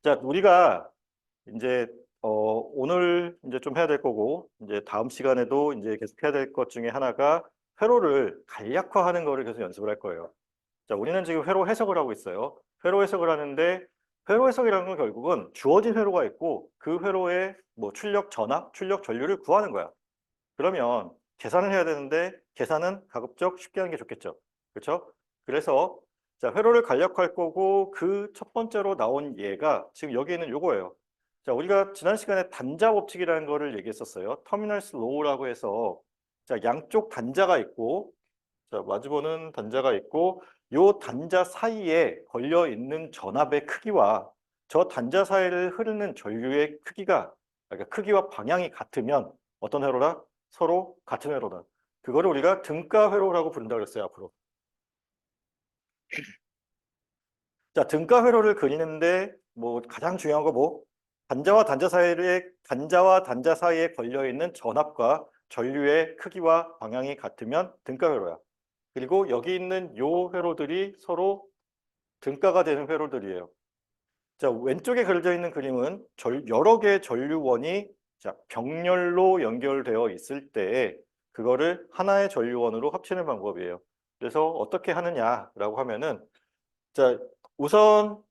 자, 우리가 이제 오늘 이제 좀 해야 될 거고 이제 다음 시간에도 이제 계속 해야 될 것 중에 하나가 회로를 간략화하는 거를 계속 연습을 할 거예요. 자, 우리는 지금 회로 해석을 하고 있어요. 회로 해석을 하는데 회로 해석이라는 건 결국은 주어진 회로가 있고 그 회로의 뭐 출력 전압, 출력 전류를 구하는 거야. 그러면 계산을 해야 되는데 계산은 가급적 쉽게 하는 게 좋겠죠. 그렇죠? 그래서 자, 회로를 간략화할 거고 그 첫 번째로 나온 예가 지금 여기 있는 요거예요. 자, 우리가 지난 시간에 단자 법칙이라는 거를 얘기했었어요. 터미널스 로우라고 해서 자, 양쪽 단자가 있고 자, 마주보는 단자가 있고 요 단자 사이에 걸려 있는 전압의 크기와 저 단자 사이를 흐르는 전류의 크기가 그러니까 크기와 방향이 같으면 어떤 회로라? 서로 같은 회로다. 그거를 우리가 등가 회로라고 부른다고 그랬어요, 앞으로. 자, 등가 회로를 그리는데 뭐 가장 중요한 거 뭐? 단자와 단자 사이에 걸려 있는 전압과 전류의 크기와 방향이 같으면 등가 회로야. 그리고 여기 있는 요 회로들이 서로 등가가 되는 회로들이에요. 자, 왼쪽에 그려져 있는 그림은 여러 개의 전류원이 자, 병렬로 연결되어 있을 때 그거를 하나의 전류원으로 합치는 방법이에요. 그래서 어떻게 하느냐라고 하면은 자, 우선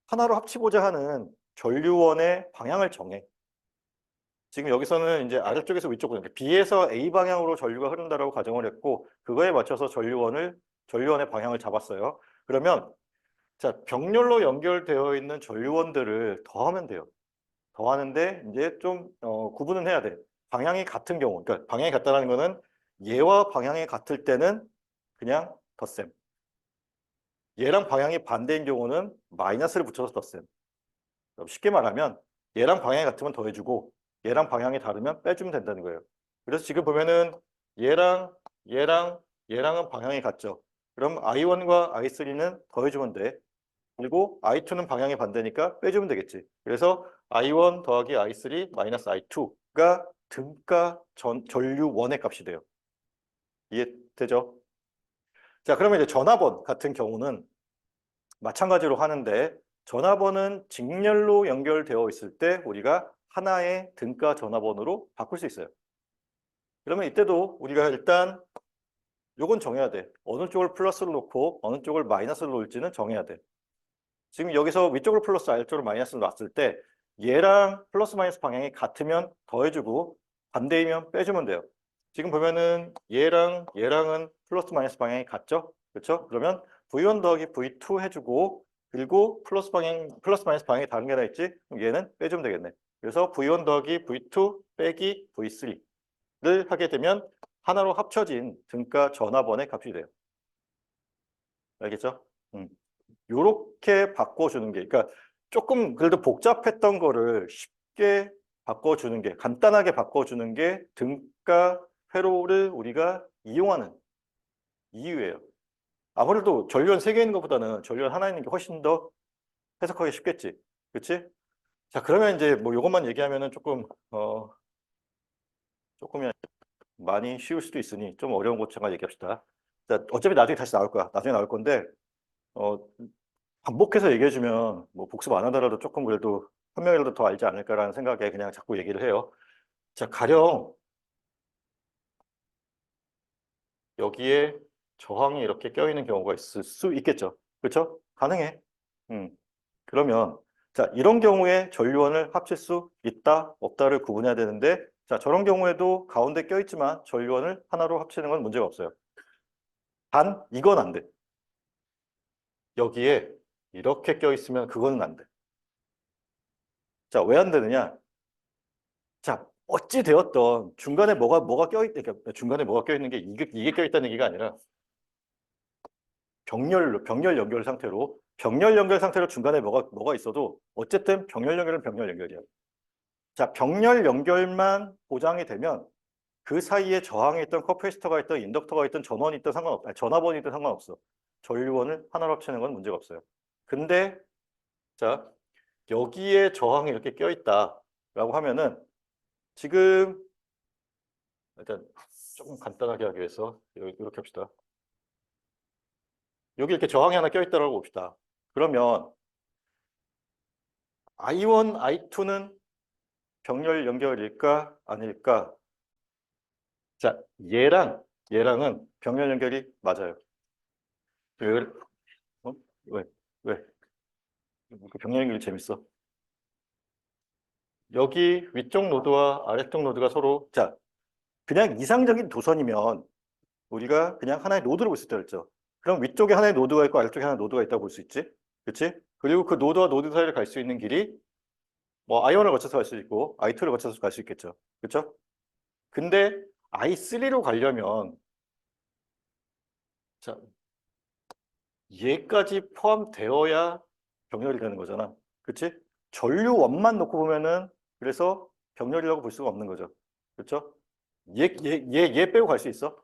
하나로 합치고자 하는 전류원의 방향을 정해. 지금 여기서는 이제 아래쪽에서 위쪽으로 B에서 A 방향으로 전류가 흐른다라고 가정을 했고 그거에 맞춰서 전류원의 방향을 잡았어요. 그러면 자, 병렬로 연결되어 있는 전류원들을 더하면 돼요. 더하는데 이제 좀 구분은 해야 돼. 방향이 같은 경우, 그러니까 방향이 같다는 거는 얘와 방향이 같을 때는 그냥 덧셈. 얘랑 방향이 반대인 경우는 마이너스를 붙여서 덧셈. 쉽게 말하면 얘랑 방향이 같으면 더해주고 얘랑 방향이 다르면 빼주면 된다는 거예요. 그래서 지금 보면은 얘랑 얘랑 얘랑은 방향이 같죠. 그럼 I1과 I3는 더해주면 돼. 그리고 I2는 방향이 반대니까 빼주면 되겠지. 그래서 I1 더하기 I3 마이너스 I2가 등가 전류1의 값이 돼요. 이해되죠? 자, 그러면 이제 전화번 같은 경우는 마찬가지로 하는데 전화번은 직렬로 연결되어 있을 때 우리가 하나의 등가 전화번으로 바꿀 수 있어요. 그러면 이때도 우리가 일단 요건 정해야 돼. 어느 쪽을 플러스로 놓고 어느 쪽을 마이너스로 놓을지는 정해야 돼. 지금 여기서 위쪽으로 플러스 아래쪽으로 마이너스를 놨을 때 얘랑 플러스 마이너스 방향이 같으면 더해주고 반대이면 빼주면 돼요. 지금 보면은 얘랑은 플러스 마이너스 방향이 같죠? 그렇죠? 그러면 V1 더하기 V2 해주고 그리고 플러스 마이너스 방향이 다른 게 하나 있지? 그럼 얘는 빼주면 되겠네. 그래서 V1 더하기 V2 빼기 V3를 하게 되면 하나로 합쳐진 등가 전화번의 값이 돼요. 알겠죠? 요렇게 바꿔주는 게, 그러니까 조금 그래도 복잡했던 거를 쉽게 바꿔주는 게, 간단하게 바꿔주는 게 등가 회로를 우리가 이용하는 이유예요. 아무래도 전류원 3개 있는 것보다는 전류원 하나 있는 게 훨씬 더 해석하기 쉽겠지. 그치? 자, 그러면 이제 뭐 요것만 얘기하면은 조금이 많이 쉬울 수도 있으니 좀 어려운 것 잠깐 얘기합시다. 자, 어차피 나중에 다시 나올 거야. 나중에 나올 건데, 어, 반복해서 얘기해주면 뭐 복습 안 하더라도 조금 그래도 한 명이라도 더 알지 않을까라는 생각에 그냥 자꾸 얘기를 해요. 자, 가령 여기에 저항이 이렇게 껴있는 경우가 있을 수 있겠죠. 그렇죠? 가능해. 그러면 자, 이런 경우에 전류원을 합칠 수 있다, 없다를 구분해야 되는데 자, 저런 경우에도 가운데 껴있지만 전류원을 하나로 합치는 건 문제가 없어요. 단, 이건 안 돼. 여기에 이렇게 껴있으면 그거는 안 돼. 자, 왜 안 되느냐? 자, 어찌 되었던 중간에 뭐가 껴있다, 그러니까 중간에 뭐가 껴있는 게 이게 껴있다는 얘기가 아니라 병렬 연결 상태로 병렬 연결 상태로 중간에 뭐가 있어도 어쨌든 병렬 연결은 병렬 연결이야. 자, 병렬 연결만 보장이 되면 그 사이에 저항이 있던 커패시터가 있던 인덕터가 있던 전원이 있던 상관없어. 아니, 전화번이 있던 상관없어. 전류원을 하나로 합치는 건 문제가 없어요. 근데 자, 여기에 저항이 이렇게 껴있다라고 하면은 지금 일단 조금 간단하게 하기 위해서 이렇게 합시다. 여기 이렇게 저항이 하나 껴있다라고 봅시다. 그러면 I1, I2는 병렬 연결일까 아닐까? 자, 얘랑은 병렬 연결이 맞아요. 왜? 그래? 어? 왜? 왜? 그 병렬 연결이 재밌어. 여기 위쪽 노드와 아래쪽 노드가 서로 그냥 이상적인 도선이면 우리가 그냥 하나의 노드를 볼 수 있다 그랬죠. 그럼 위쪽에 하나의 노드가 있고 아래쪽에 하나의 노드가 있다고 볼 수 있지. 그렇지? 그리고 그 노드와 노드 사이를 갈 수 있는 길이 뭐 I1을 거쳐서 갈 수 있고 I2를 거쳐서 갈 수 있겠죠. 그렇죠? 근데 I3로 가려면 자, 얘까지 포함되어야 병렬이 되는 거잖아. 그렇지? 전류원만 놓고 보면은 그래서 병렬이라고 볼 수가 없는 거죠. 그렇죠? 얘 빼고 갈 수 있어?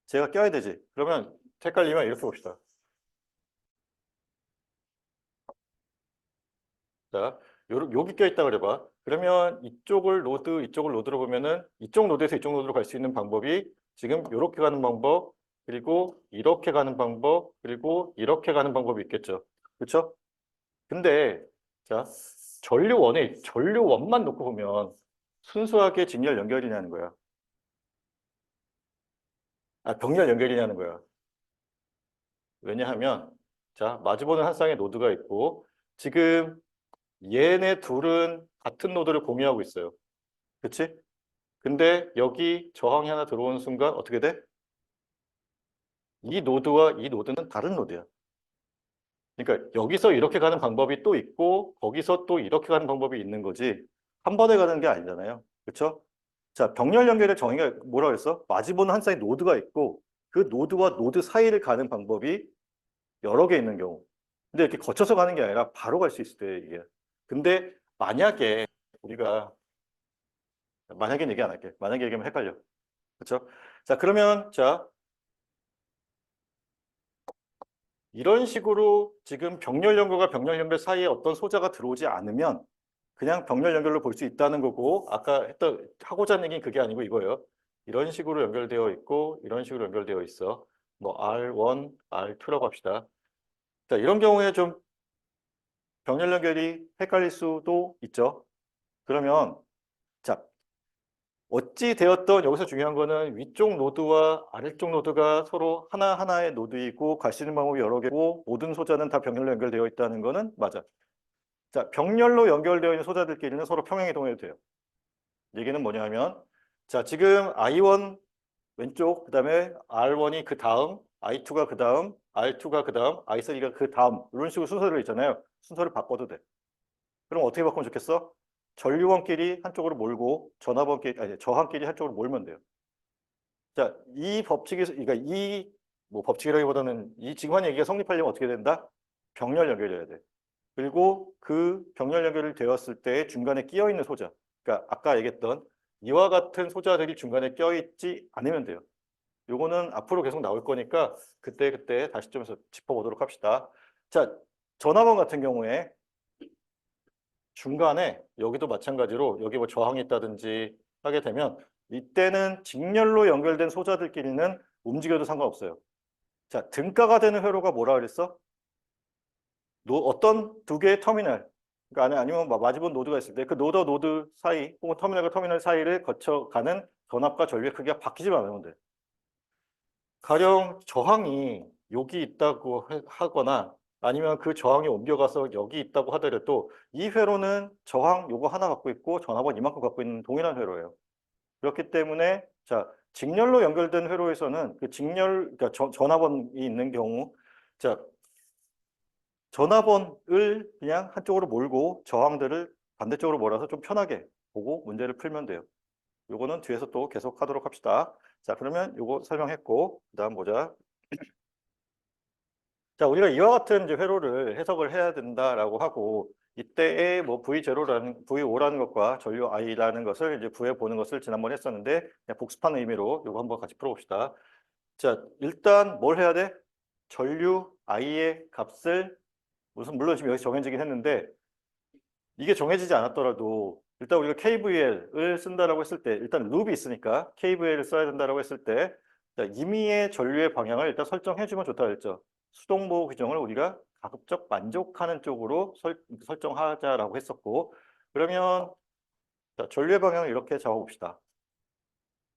제가 껴야 되지. 그러면 헷갈리면 이렇게 봅시다. 자, 여기 껴있다 그래봐. 그러면 이쪽을 노드로 보면은 이쪽 노드에서 이쪽 노드로 갈 수 있는 방법이 지금 이렇게 가는 방법, 그리고 이렇게 가는 방법, 그리고 이렇게 가는 방법이 있겠죠. 그렇죠? 근데 자, 전류원만 놓고 보면 순수하게 직렬 연결이냐는 거야. 아, 병렬 연결이냐는 거야. 왜냐하면 자, 마주보는 한 쌍의 노드가 있고 지금 얘네 둘은 같은 노드를 공유하고 있어요. 그치? 근데 여기 저항이 하나 들어오는 순간 어떻게 돼? 이 노드와 이 노드는 다른 노드야. 그러니까 여기서 이렇게 가는 방법이 또 있고 거기서 또 이렇게 가는 방법이 있는 거지 한 번에 가는 게 아니잖아요. 그렇죠? 자, 병렬 연결의 정의가 뭐라 그랬어? 마주보는 한 쌍의 노드가 있고 그 노드와 노드 사이를 가는 방법이 여러 개 있는 경우. 근데 이렇게 거쳐서 가는 게 아니라 바로 갈 수 있을 때 이게. 근데 만약에 우리가 만약에 얘기 안 할게. 만약에 얘기하면 헷갈려. 그렇죠? 자, 그러면 자, 이런 식으로 지금 병렬 연결과 병렬 연결 사이에 어떤 소자가 들어오지 않으면 그냥 병렬 연결로 볼 수 있다는 거고 아까 하고자 하는 얘기는 그게 아니고 이거예요. 이런 식으로 연결되어 있고 이런 식으로 연결되어 있어. 뭐 R1, R2라고 합시다. 자, 이런 경우에 좀 병렬 연결이 헷갈릴 수도 있죠. 그러면 자, 어찌 되었던 여기서 중요한 거는 위쪽 노드와 아래쪽 노드가 서로 하나하나의 노드이고 갈 수 있는 방법이 여러 개고 모든 소자는 다 병렬로 연결되어 있다는 거는 맞아. 자, 병렬로 연결되어 있는 소자들끼리는 서로 평행이동해도 돼요. 얘기는 뭐냐면 자, 지금 I1 왼쪽 그다음에 R1이 그 다음 I2가 그 다음 R2가 그 다음 I3가 그 다음 이런 식으로 순서를 있잖아요. 순서를 바꿔도 돼. 그럼 어떻게 바꾸면 좋겠어? 전류원끼리 한쪽으로 몰고 전압원끼리 아니 저항끼리 한쪽으로 몰면 돼요. 자, 이 법칙에서 그러니까 이 뭐 법칙이라기보다는 이 지금 한 얘기가 성립하려면 어떻게 된다? 병렬 연결해야 돼. 그리고 그 병렬 연결이 되었을 때 중간에 끼어 있는 소자. 그러니까 아까 얘기했던 이와 같은 소자들이 중간에 껴 있지 않으면 돼요. 요거는 앞으로 계속 나올 거니까 그때 다시 좀 짚어보도록 합시다. 자, 전압원 같은 경우에 중간에 여기도 마찬가지로 여기 뭐 저항이 있다든지 하게 되면 이때는 직렬로 연결된 소자들끼리는 움직여도 상관없어요. 자, 등가가 되는 회로가 뭐라 그랬어? 어떤 두 개의 터미널, 그러니까 아니면 마주본 노드가 있을 때 그 노드와 노드 사이 혹은 터미널과 터미널 사이를 거쳐가는 전압과 전류의 크기가 바뀌지만 않으면 돼. 가령 저항이 여기 있다고 하거나 아니면 그 저항이 옮겨가서 여기 있다고 하더라도 이 회로는 저항 요거 하나 갖고 있고 전압은 이만큼 갖고 있는 동일한 회로예요. 그렇기 때문에 자, 직렬로 연결된 회로에서는 그 그러니까 전압원이 있는 경우 자, 전압원을 그냥 한쪽으로 몰고 저항들을 반대쪽으로 몰아서 좀 편하게 보고 문제를 풀면 돼요. 요거는 뒤에서 또 계속 하도록 합시다. 자, 그러면 요거 설명했고 그다음 보자. 자, 우리가 이와 같은 이제 회로를 해석을 해야 된다라고 하고 이때의 뭐 V5라는 것과 전류 I라는 것을 이제 구해 보는 것을 지난번에 했었는데 그냥 복습하는 의미로 이거 한번 같이 풀어봅시다. 자, 일단 뭘 해야 돼? 전류 I의 값을 물론 지금 여기 정해지긴 했는데 이게 정해지지 않았더라도 일단 우리가 KVL을 쓴다라고 했을 때 일단 룹이 있으니까 KVL을 써야 된다라고 했을 때 자, 임의의 전류의 방향을 일단 설정해 주면 좋다 그랬죠. 수동보 규정을 우리가 가급적 만족하는 쪽으로 설정하자라고 했었고, 그러면 자, 전류의 방향을 이렇게 잡아봅시다.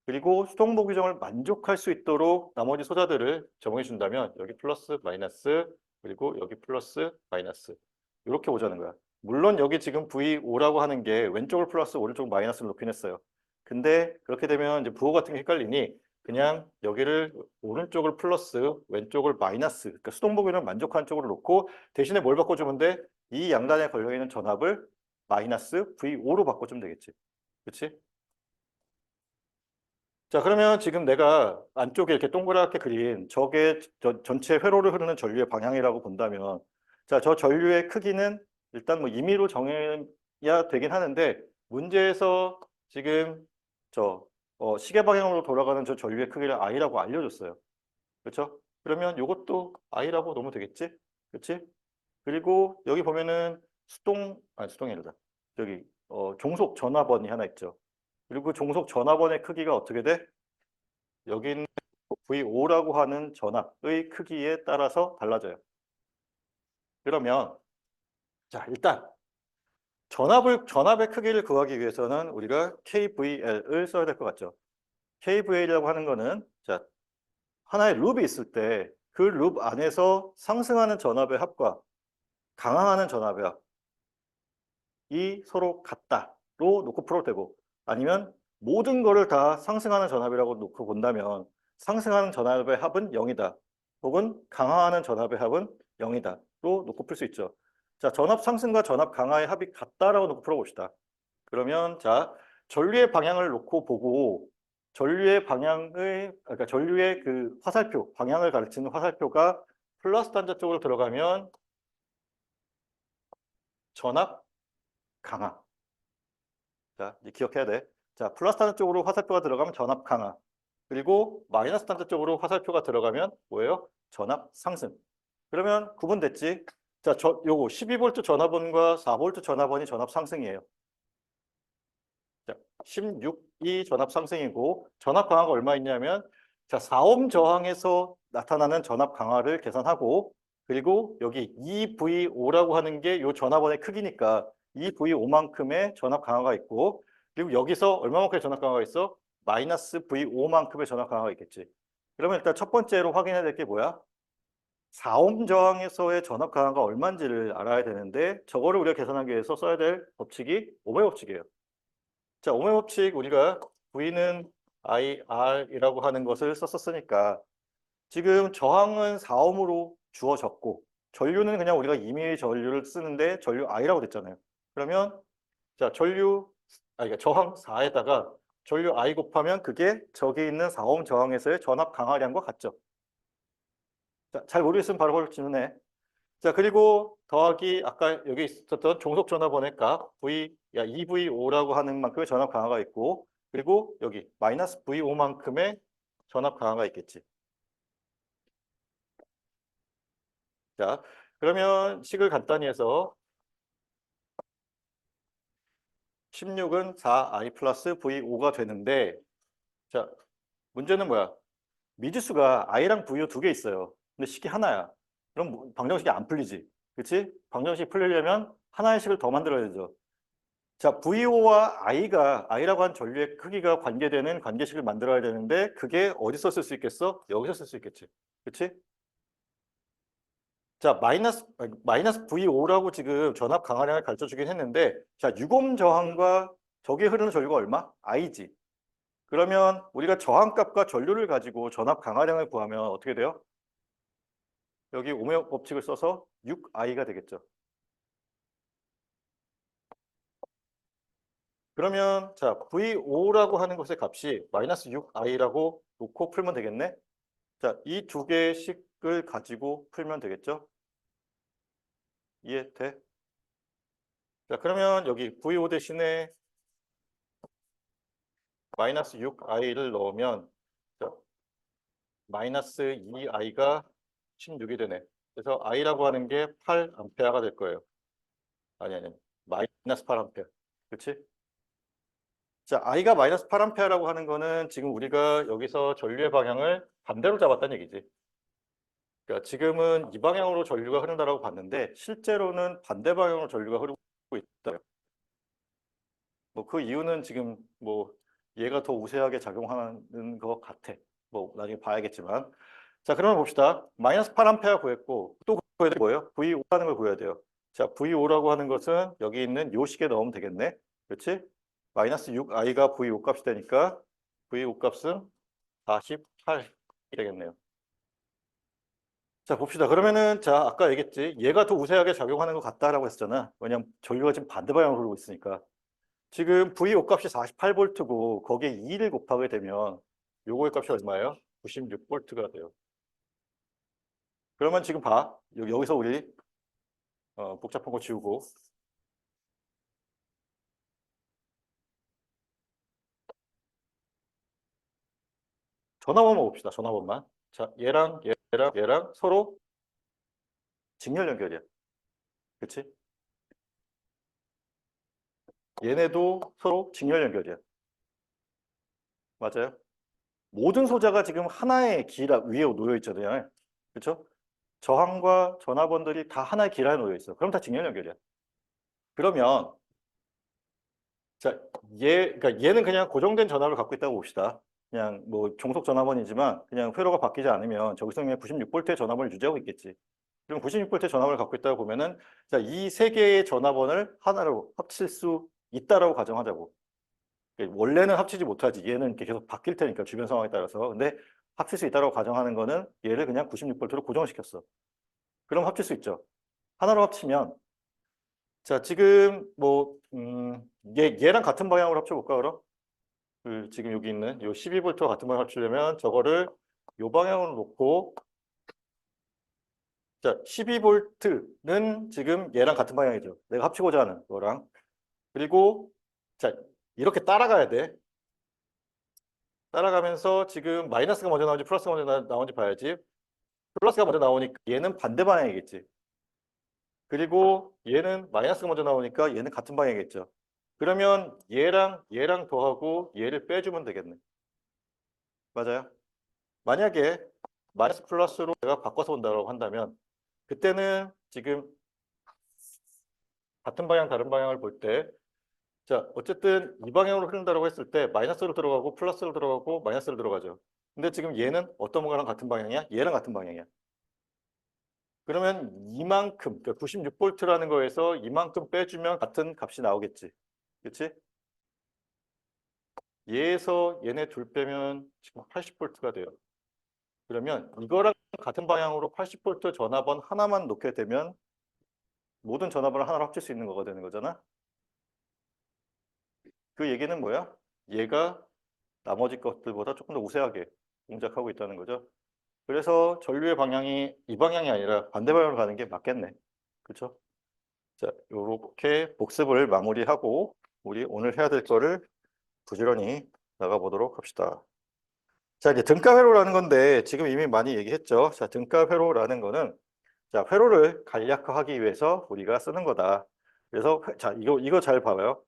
그리고 수동보 규정을 만족할 수 있도록 나머지 소자들을 적용해 준다면 여기 플러스 마이너스 그리고 여기 플러스 마이너스 이렇게 오자는 거야. 물론 여기 지금 V5라고 하는 게 왼쪽을 플러스 오른쪽 마이너스를 놓긴 했어요. 근데 그렇게 되면 이제 부호 같은 게 헷갈리니 그냥 여기를 오른쪽을 플러스 왼쪽을 마이너스, 그러니까 수동보 규정을 만족하는 쪽으로 놓고 대신에 뭘 바꿔주면 돼? 이 양단에 걸려있는 전압을 마이너스 V5로 바꿔주면 되겠지. 그렇지? 자, 그러면 지금 내가 안쪽에 이렇게 동그랗게 그린 저게 전체 회로를 흐르는 전류의 방향이라고 본다면, 자, 저 전류의 크기는 일단 뭐 임의로 정해야 되긴 하는데, 문제에서 지금 시계 방향으로 돌아가는 저 전류의 크기를 I라고 알려줬어요. 그렇죠? 그러면 이것도 I라고 놓으면 되겠지? 그렇지? 그리고 여기 보면은 수동이 아니라 여기 종속 전화번이 하나 있죠. 그리고 종속 전화번의 크기가 어떻게 돼? 여기 있는 V5라고 하는 전압의 크기에 따라서 달라져요. 그러면 자, 일단 전압의 크기를 구하기 위해서는 우리가 KVL을 써야 될 것 같죠. KVL이라고 하는 거는 자, 하나의 룹이 있을 때 그 룹 안에서 상승하는 전압의 합과 강항하는 전압의 합이 서로 같다로 놓고 풀어도 되고, 아니면 모든 거를 다 상승하는 전압이라고 놓고 본다면 상승하는 전압의 합은 0이다. 혹은 강화하는 전압의 합은 0이다로 놓고 풀 수 있죠. 자, 전압 상승과 전압 강화의 합이 같다라고 놓고 풀어봅시다. 그러면 자, 전류의 방향을 놓고 보고 그러니까 전류의 그 화살표, 방향을 가르치는 화살표가 플러스 단자 쪽으로 들어가면 전압 강화. 자, 이제 기억해야 돼. 자, 플러스 단자 쪽으로 화살표가 들어가면 전압 강화. 그리고 마이너스 단자 쪽으로 화살표가 들어가면 뭐예요? 전압 상승. 그러면 구분됐지? 자, 요거 12V 전압원과 4V 전압원이 전압 상승이에요. 자, 16이 전압 상승이고 전압 강화가 얼마 있냐면 자, 4옴 저항에서 나타나는 전압 강화를 계산하고, 그리고 여기 2V5라고 하는 게 요 전압원의 크기니까 2V5만큼의 전압 강화가 있고, 그리고 여기서 얼마만큼의 전압 강화가 있어? 마이너스 V5만큼의 전압 강화가 있겠지. 그러면 일단 첫 번째로 확인해야 될 게 뭐야? 4옴 저항에서의 전압 강화가 얼마인지를 알아야 되는데, 저거를 우리가 계산하기 위해서 써야 될 법칙이 오음의 법칙이에요. 자, 오음의 법칙 우리가 V는 IR이라고 하는 것을 썼었으니까 지금 저항은 4옴으로 주어졌고 전류는 그냥 우리가 임의의 전류를 쓰는데 전류 I라고 됐잖아요. 그러면 자, 그러니까 저항 4에다가 전류 I 곱하면 그게 저기 있는 4옴 저항에서의 전압 강화량과 같죠. 자, 잘 모르겠으면 바로 질문해. 자, 그리고 더하기 아까 여기 있었던 종속 전압원의 값 EV5라고 하는 만큼의 전압 강화가 있고, 그리고 여기 마이너스 V5만큼의 전압 강화가 있겠지. 자, 그러면 식을 간단히 해서 16은 4i 플러스 V5가 되는데, 자, 문제는 뭐야? 미지수가 i랑 V5 두 개 있어요. 근데 식이 하나야. 그럼 방정식이 안 풀리지. 그렇지? 방정식이 풀리려면 하나의 식을 더 만들어야 되죠. 자, VO와 I라고 한 전류의 크기가 관계되는 관계식을 만들어야 되는데 그게 어디서 쓸 수 있겠어? 여기서 쓸 수 있겠지. 그렇지? 자, 마이너스 VO라고 지금 전압 강화량을 가르쳐 주긴 했는데, 자, 유검 저항과 저기에 흐르는 전류가 얼마? I지. 그러면 우리가 저항값과 전류를 가지고 전압 강화량을 구하면 어떻게 돼요? 여기 오메오 법칙을 써서 6I가 되겠죠. 그러면 자, V5라고 하는 것의 값이 마이너스 6I라고 놓고 풀면 되겠네. 자, 이 두 개의 식을 가지고 풀면 되겠죠? 이해돼? 자, 그러면 여기 V5 대신에 마이너스 6i를 넣으면 자, 마이너스 2i가 16이 되네. 그래서 i라고 하는 게 8A가 될 거예요. 아니. 마이너스 8A. 그렇지? 자, i가 마이너스 8A라고 하는 거는 지금 우리가 여기서 전류의 방향을 반대로 잡았다는 얘기지. 그러니까 지금은 이 방향으로 전류가 흐른다라고 봤는데 실제로는 반대 방향으로 전류가 흐르고 있다. 뭐 그 이유는 지금 뭐 얘가 더 우세하게 작용하는 것 같아. 뭐 나중에 봐야겠지만. 자, 그러면 봅시다. 마이너스 8A 구했고 또 구해야 될 거예요. V5라는 걸 구해야 돼요. 자, V5라고 하는 것은 여기 있는 요 식에 넣으면 되겠네. 그렇지? 마이너스 6i가 V5 값이 되니까 V5 값은 48이 되겠네요. 자, 봅시다. 그러면은 자, 아까 얘기했지. 얘가 더 우세하게 작용하는 것 같다라고 했었잖아. 왜냐면 전류가 지금 반대 방향으로 흐르고 있으니까. 지금 V5 값이 48V고 거기에 2를 곱하게 되면 요거의 값이 얼마예요? 96V가 돼요. 그러면 지금 봐. 여기서 우리 복잡한 거 지우고 전화번만 봅시다. 전화번만. 자, 얘랑 서로 직렬 연결이야. 그렇지? 얘네도 서로 직렬 연결이야. 맞아요? 모든 소자가 지금 하나의 길 위에 놓여 있잖아요. 그렇죠? 저항과 전화번들이 다 하나의 길 안에 놓여 있어. 그럼 다 직렬 연결이야. 그러면 자, 그러니까 얘는 그냥 고정된 전압을 갖고 있다고 봅시다. 그냥 뭐 종속 전압원이지만 그냥 회로가 바뀌지 않으면 저기서 그냥 96V의 전압원을 유지하고 있겠지. 그럼 96V의 전압을 갖고 있다고 보면은 자, 이 세 개의 전압원을 하나로 합칠 수 있다라고 가정하자고. 원래는 합치지 못하지. 얘는 이렇게 계속 바뀔 테니까 주변 상황에 따라서. 근데 합칠 수 있다고 가정하는 거는 얘를 그냥 96V로 고정을 시켰어. 그럼 합칠 수 있죠. 하나로 합치면 자, 지금 뭐 얘랑 같은 방향으로 합쳐볼까 그럼? 지금 여기 있는 요 12V와 같은 방향을 합치려면 저거를 요 방향으로 놓고 자, 12V는 지금 얘랑 같은 방향이죠. 내가 합치고자 하는 거랑. 그리고 자, 이렇게 따라가야 돼. 따라가면서 지금 마이너스가 먼저 나오는지 플러스가 먼저 나오는지 봐야지. 플러스가 먼저 나오니까 얘는 반대 방향이겠지. 그리고 얘는 마이너스가 먼저 나오니까 얘는 같은 방향이겠죠. 그러면 얘랑 더하고 얘를 빼주면 되겠네. 맞아요? 만약에 마이너스 플러스로 내가 바꿔서 온다고 한다면 그때는 지금 같은 방향 다른 방향을 볼 때 자 어쨌든 이 방향으로 흐른다고 했을 때 마이너스로 들어가고 플러스로 들어가고 마이너스로 들어가죠. 근데 지금 얘는 어떤 거랑 같은 방향이야? 얘랑 같은 방향이야. 그러면 이만큼 그러니까 96V라는 거에서 이만큼 빼주면 같은 값이 나오겠지. 그렇지? 얘에서 얘네 둘 빼면 지금 80V가 돼요. 그러면 이거랑 같은 방향으로 80V 전압원 하나만 놓게 되면 모든 전압을 하나로 합칠 수 있는 거가 되는 거잖아. 그 얘기는 뭐야? 얘가 나머지 것들보다 조금 더 우세하게 동작하고 있다는 거죠. 그래서 전류의 방향이 이 방향이 아니라 반대 방향으로 가는 게 맞겠네. 그렇죠? 자, 요렇게 복습을 마무리하고 우리 오늘 해야 될 거를 부지런히 나가보도록 합시다. 자, 이제 등가회로라는 건데 지금 이미 많이 얘기했죠. 자, 등가회로라는 거는 자, 회로를 간략화하기 위해서 우리가 쓰는 거다. 그래서 자, 이거 잘 봐요.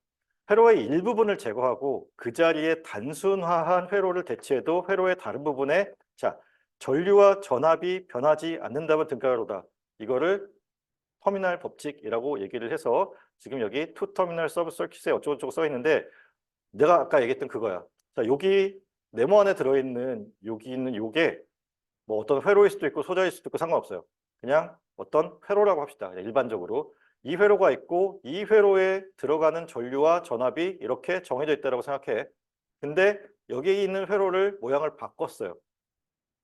회로의 일부분을 제거하고 그 자리에 단순화한 회로를 대체해도 회로의 다른 부분에 자, 전류와 전압이 변하지 않는다면 등가회로다. 이거를 터미널 법칙이라고 얘기를 해서 지금 여기 투 터미널 서브 서킷에 어쩌고저쩌고 써 있는데 내가 아까 얘기했던 그거야. 자, 여기 네모 안에 들어있는 여기 있는 요게 뭐 어떤 회로일 수도 있고 소자일 수도 있고 상관없어요. 그냥 어떤 회로라고 합시다. 일반적으로. 이 회로가 있고 이 회로에 들어가는 전류와 전압이 이렇게 정해져 있다고 생각해. 근데 여기 있는 회로를 모양을 바꿨어요.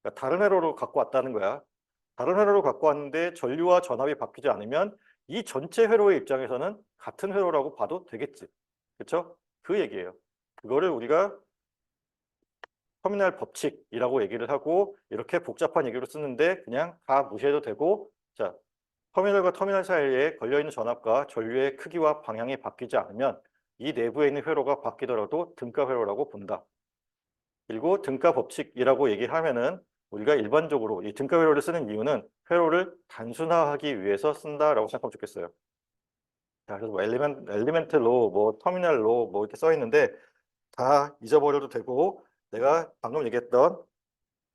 그러니까 다른 회로로 갖고 왔다는 거야. 다른 회로로 갖고 왔는데 전류와 전압이 바뀌지 않으면 이 전체 회로의 입장에서는 같은 회로라고 봐도 되겠지. 그렇죠? 그 얘기예요. 그거를 우리가 터미널 법칙이라고 얘기를 하고 이렇게 복잡한 얘기로 쓰는데 그냥 다 무시해도 되고 자 터미널과 터미널 사이에 걸려있는 전압과 전류의 크기와 방향이 바뀌지 않으면 이 내부에 있는 회로가 바뀌더라도 등가 회로라고 본다. 그리고 등가 법칙이라고 얘기를 하면은 우리가 일반적으로 이 등가 회로를 쓰는 이유는 회로를 단순화하기 위해서 쓴다라고 생각하면 좋겠어요. 자, 그래서 뭐 엘리멘트 로, 뭐 터미널 로, 뭐 이렇게 써 있는데 다 잊어버려도 되고 내가 방금 얘기했던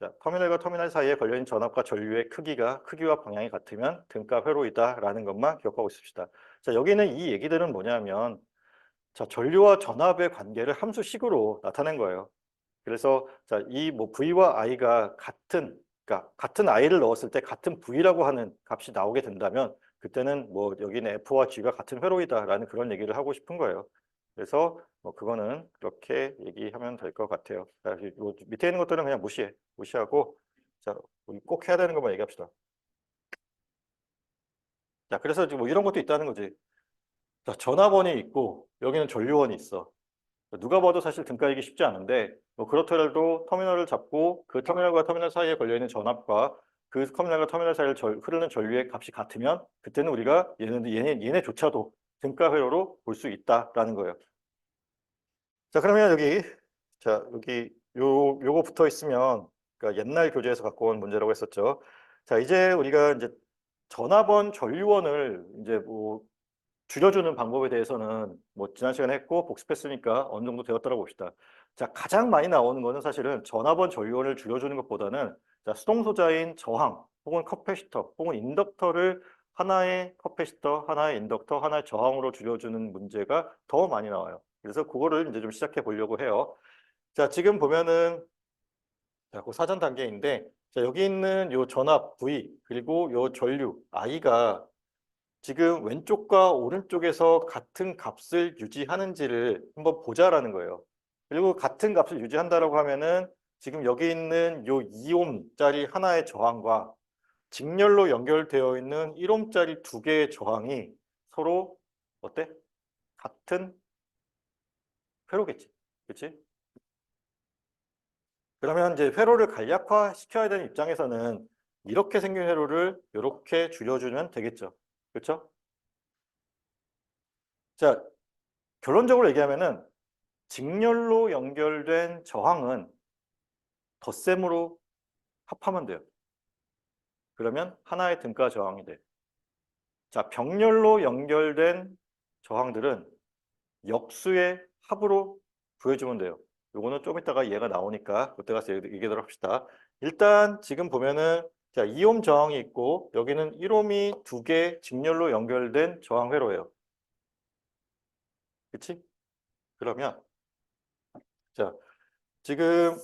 자, 터미널과 터미널 사이에 걸려있는 전압과 전류의 크기와 방향이 같으면 등가 회로이다라는 것만 기억하고 있읍시다. 자, 여기는 이 얘기들은 뭐냐면 자, 전류와 전압의 관계를 함수식으로 나타낸 거예요. 그래서 자, 이 뭐 V와 I가 그러니까 같은 I를 넣었을 때 같은 V라고 하는 값이 나오게 된다면 그때는 뭐 여기는 F와 G가 같은 회로이다라는 그런 얘기를 하고 싶은 거예요. 그래서 뭐 그거는 그렇게 얘기하면 될 것 같아요. 자, 요 밑에 있는 것들은 그냥 무시하고 자, 우리 꼭 해야 되는 것만 얘기합시다. 자, 그래서 지금 뭐 이런 것도 있다는 거지. 자, 전압원이 있고 여기는 전류원이 있어. 누가 봐도 사실 등가이기 쉽지 않은데 뭐 그렇더라도 터미널을 잡고 그 터미널과 터미널 사이에 걸려있는 전압과 그 터미널과 터미널 사이를 흐르는 전류의 값이 같으면 그때는 우리가 얘네조차도 등가 회로로 볼 수 있다라는 거예요. 자, 그러면 여기 요거 붙어 있으면 그러니까 옛날 교재에서 갖고 온 문제라고 했었죠. 자, 이제 우리가 이제 전압원 전류원을 이제 뭐 줄여주는 방법에 대해서는 뭐 지난 시간에 했고 복습했으니까 어느 정도 되었다고 봅시다. 자, 가장 많이 나오는 거는 사실은 전압원 전류원을 줄여주는 것보다는 자, 수동소자인 저항 혹은 커패시터 혹은 인덕터를 하나의 커패시터, 하나의 인덕터, 하나의 저항으로 줄여주는 문제가 더 많이 나와요. 그래서 그거를 이제 좀 시작해 보려고 해요. 자, 지금 보면은 자, 그 사전 단계인데 자, 여기 있는 요 전압 V 그리고 요 전류 I가 지금 왼쪽과 오른쪽에서 같은 값을 유지하는지를 한번 보자라는 거예요. 그리고 같은 값을 유지한다라고 하면은 지금 여기 있는 요 2옴짜리 하나의 저항과 직렬로 연결되어 있는 1옴짜리 두 개의 저항이 서로 어때? 같은 회로겠지. 그렇지? 그러면 이제 회로를 간략화 시켜야 되는 입장에서는 이렇게 생긴 회로를 이렇게 줄여주면 되겠죠. 그렇죠? 자, 결론적으로 얘기하면은 직렬로 연결된 저항은 덧셈으로 합하면 돼요. 그러면 하나의 등가 저항이 돼. 자, 병렬로 연결된 저항들은 역수의 합으로 구해주면 돼요. 요거는 좀 이따가 얘가 나오니까 그때 가서 얘기하도록 합시다. 일단 지금 보면은 자, 2옴 저항이 있고 여기는 1옴이 두 개 직렬로 연결된 저항 회로예요. 그치? 그러면 자, 지금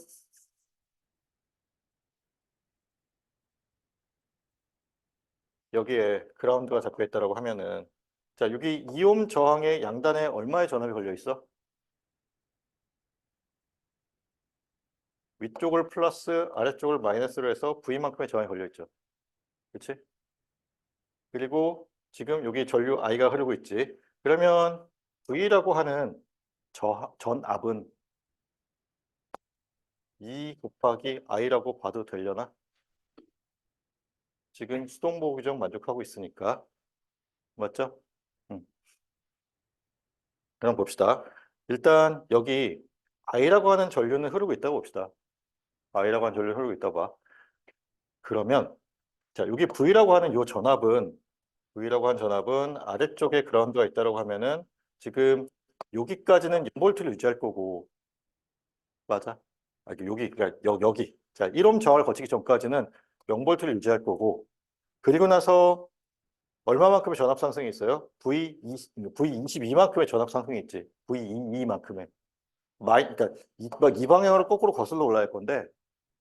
여기에 그라운드가 잡혀 있다고 하면은 자, 여기 이옴 저항의 양단에 얼마의 전압이 걸려 있어? 위쪽을 플러스 아래쪽을 마이너스로 해서 V만큼의 저항이 걸려 있죠. 그렇지? 그리고 지금 여기 전류 I가 흐르고 있지. 그러면 V라고 하는 전압은 2 곱하기 I라고 봐도 되려나? 지금 수동보 규정 만족하고 있으니까. 맞죠? 음. 그럼 봅시다. 일단 여기 I라고 하는 전류는 흐르고 있다고 봅시다. I라고 하는 전류는 흐르고 있다고 봐. 그러면 자, 여기 V라고 하는 전압은 아래쪽에 그라운드가 있다고 하면은 지금 여기까지는 0볼트를 유지할 거고 맞아? 아, 여기 그러니까 여기 자, 1옴 저항을 거치기 전까지는 0볼트를 유지할 거고 그리고 나서 얼마만큼의 전압 상승이 있어요? V22만큼의 전압 상승이 있지. V22만큼의 그러니까 이 방향으로 거꾸로 거슬러 올라갈 건데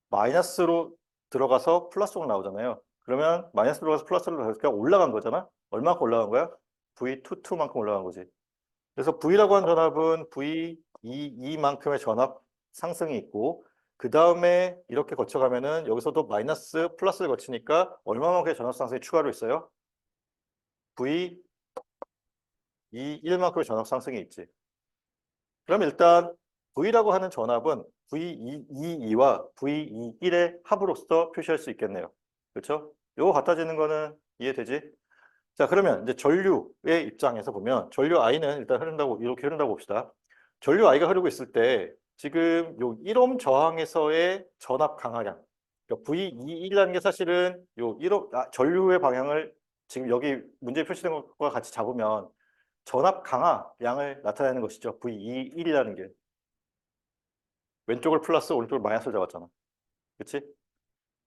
마이너스로 들어가서 플러스로 나오잖아요. 그러면 마이너스 들어가서 플러스로 나오니까 올라간 거잖아. 얼마큼 올라간 거야? V22만큼 올라간 거지. 그래서 V라고 하는 전압은 V22만큼의 전압 상승이 있고 그 다음에 이렇게 거쳐가면은 여기서도 마이너스 플러스를 거치니까 얼마만큼의 전압 상승이 추가로 있어요? V21만큼의 전압 상승이 있지. 그럼 일단 V라고 하는 전압은 V22와 V21의 합으로서 표시할 수 있겠네요. 그렇죠? 요거 갖다 지는 거는 이해되지? 자, 그러면 이제 전류의 입장에서 보면 전류 I는 일단 이렇게 흐른다고 봅시다. 전류 I가 흐르고 있을 때 지금 요 1옴 저항에서의 전압 강하량 그러니까 V21이라는 게 사실은 요 1옴 전류의 방향을 지금 여기 문제에 표시된 것과 같이 잡으면 전압 강하량을 나타내는 것이죠. V21이라는 게 왼쪽을 플러스 오른쪽을 마이너스를 잡았잖아. 그렇지?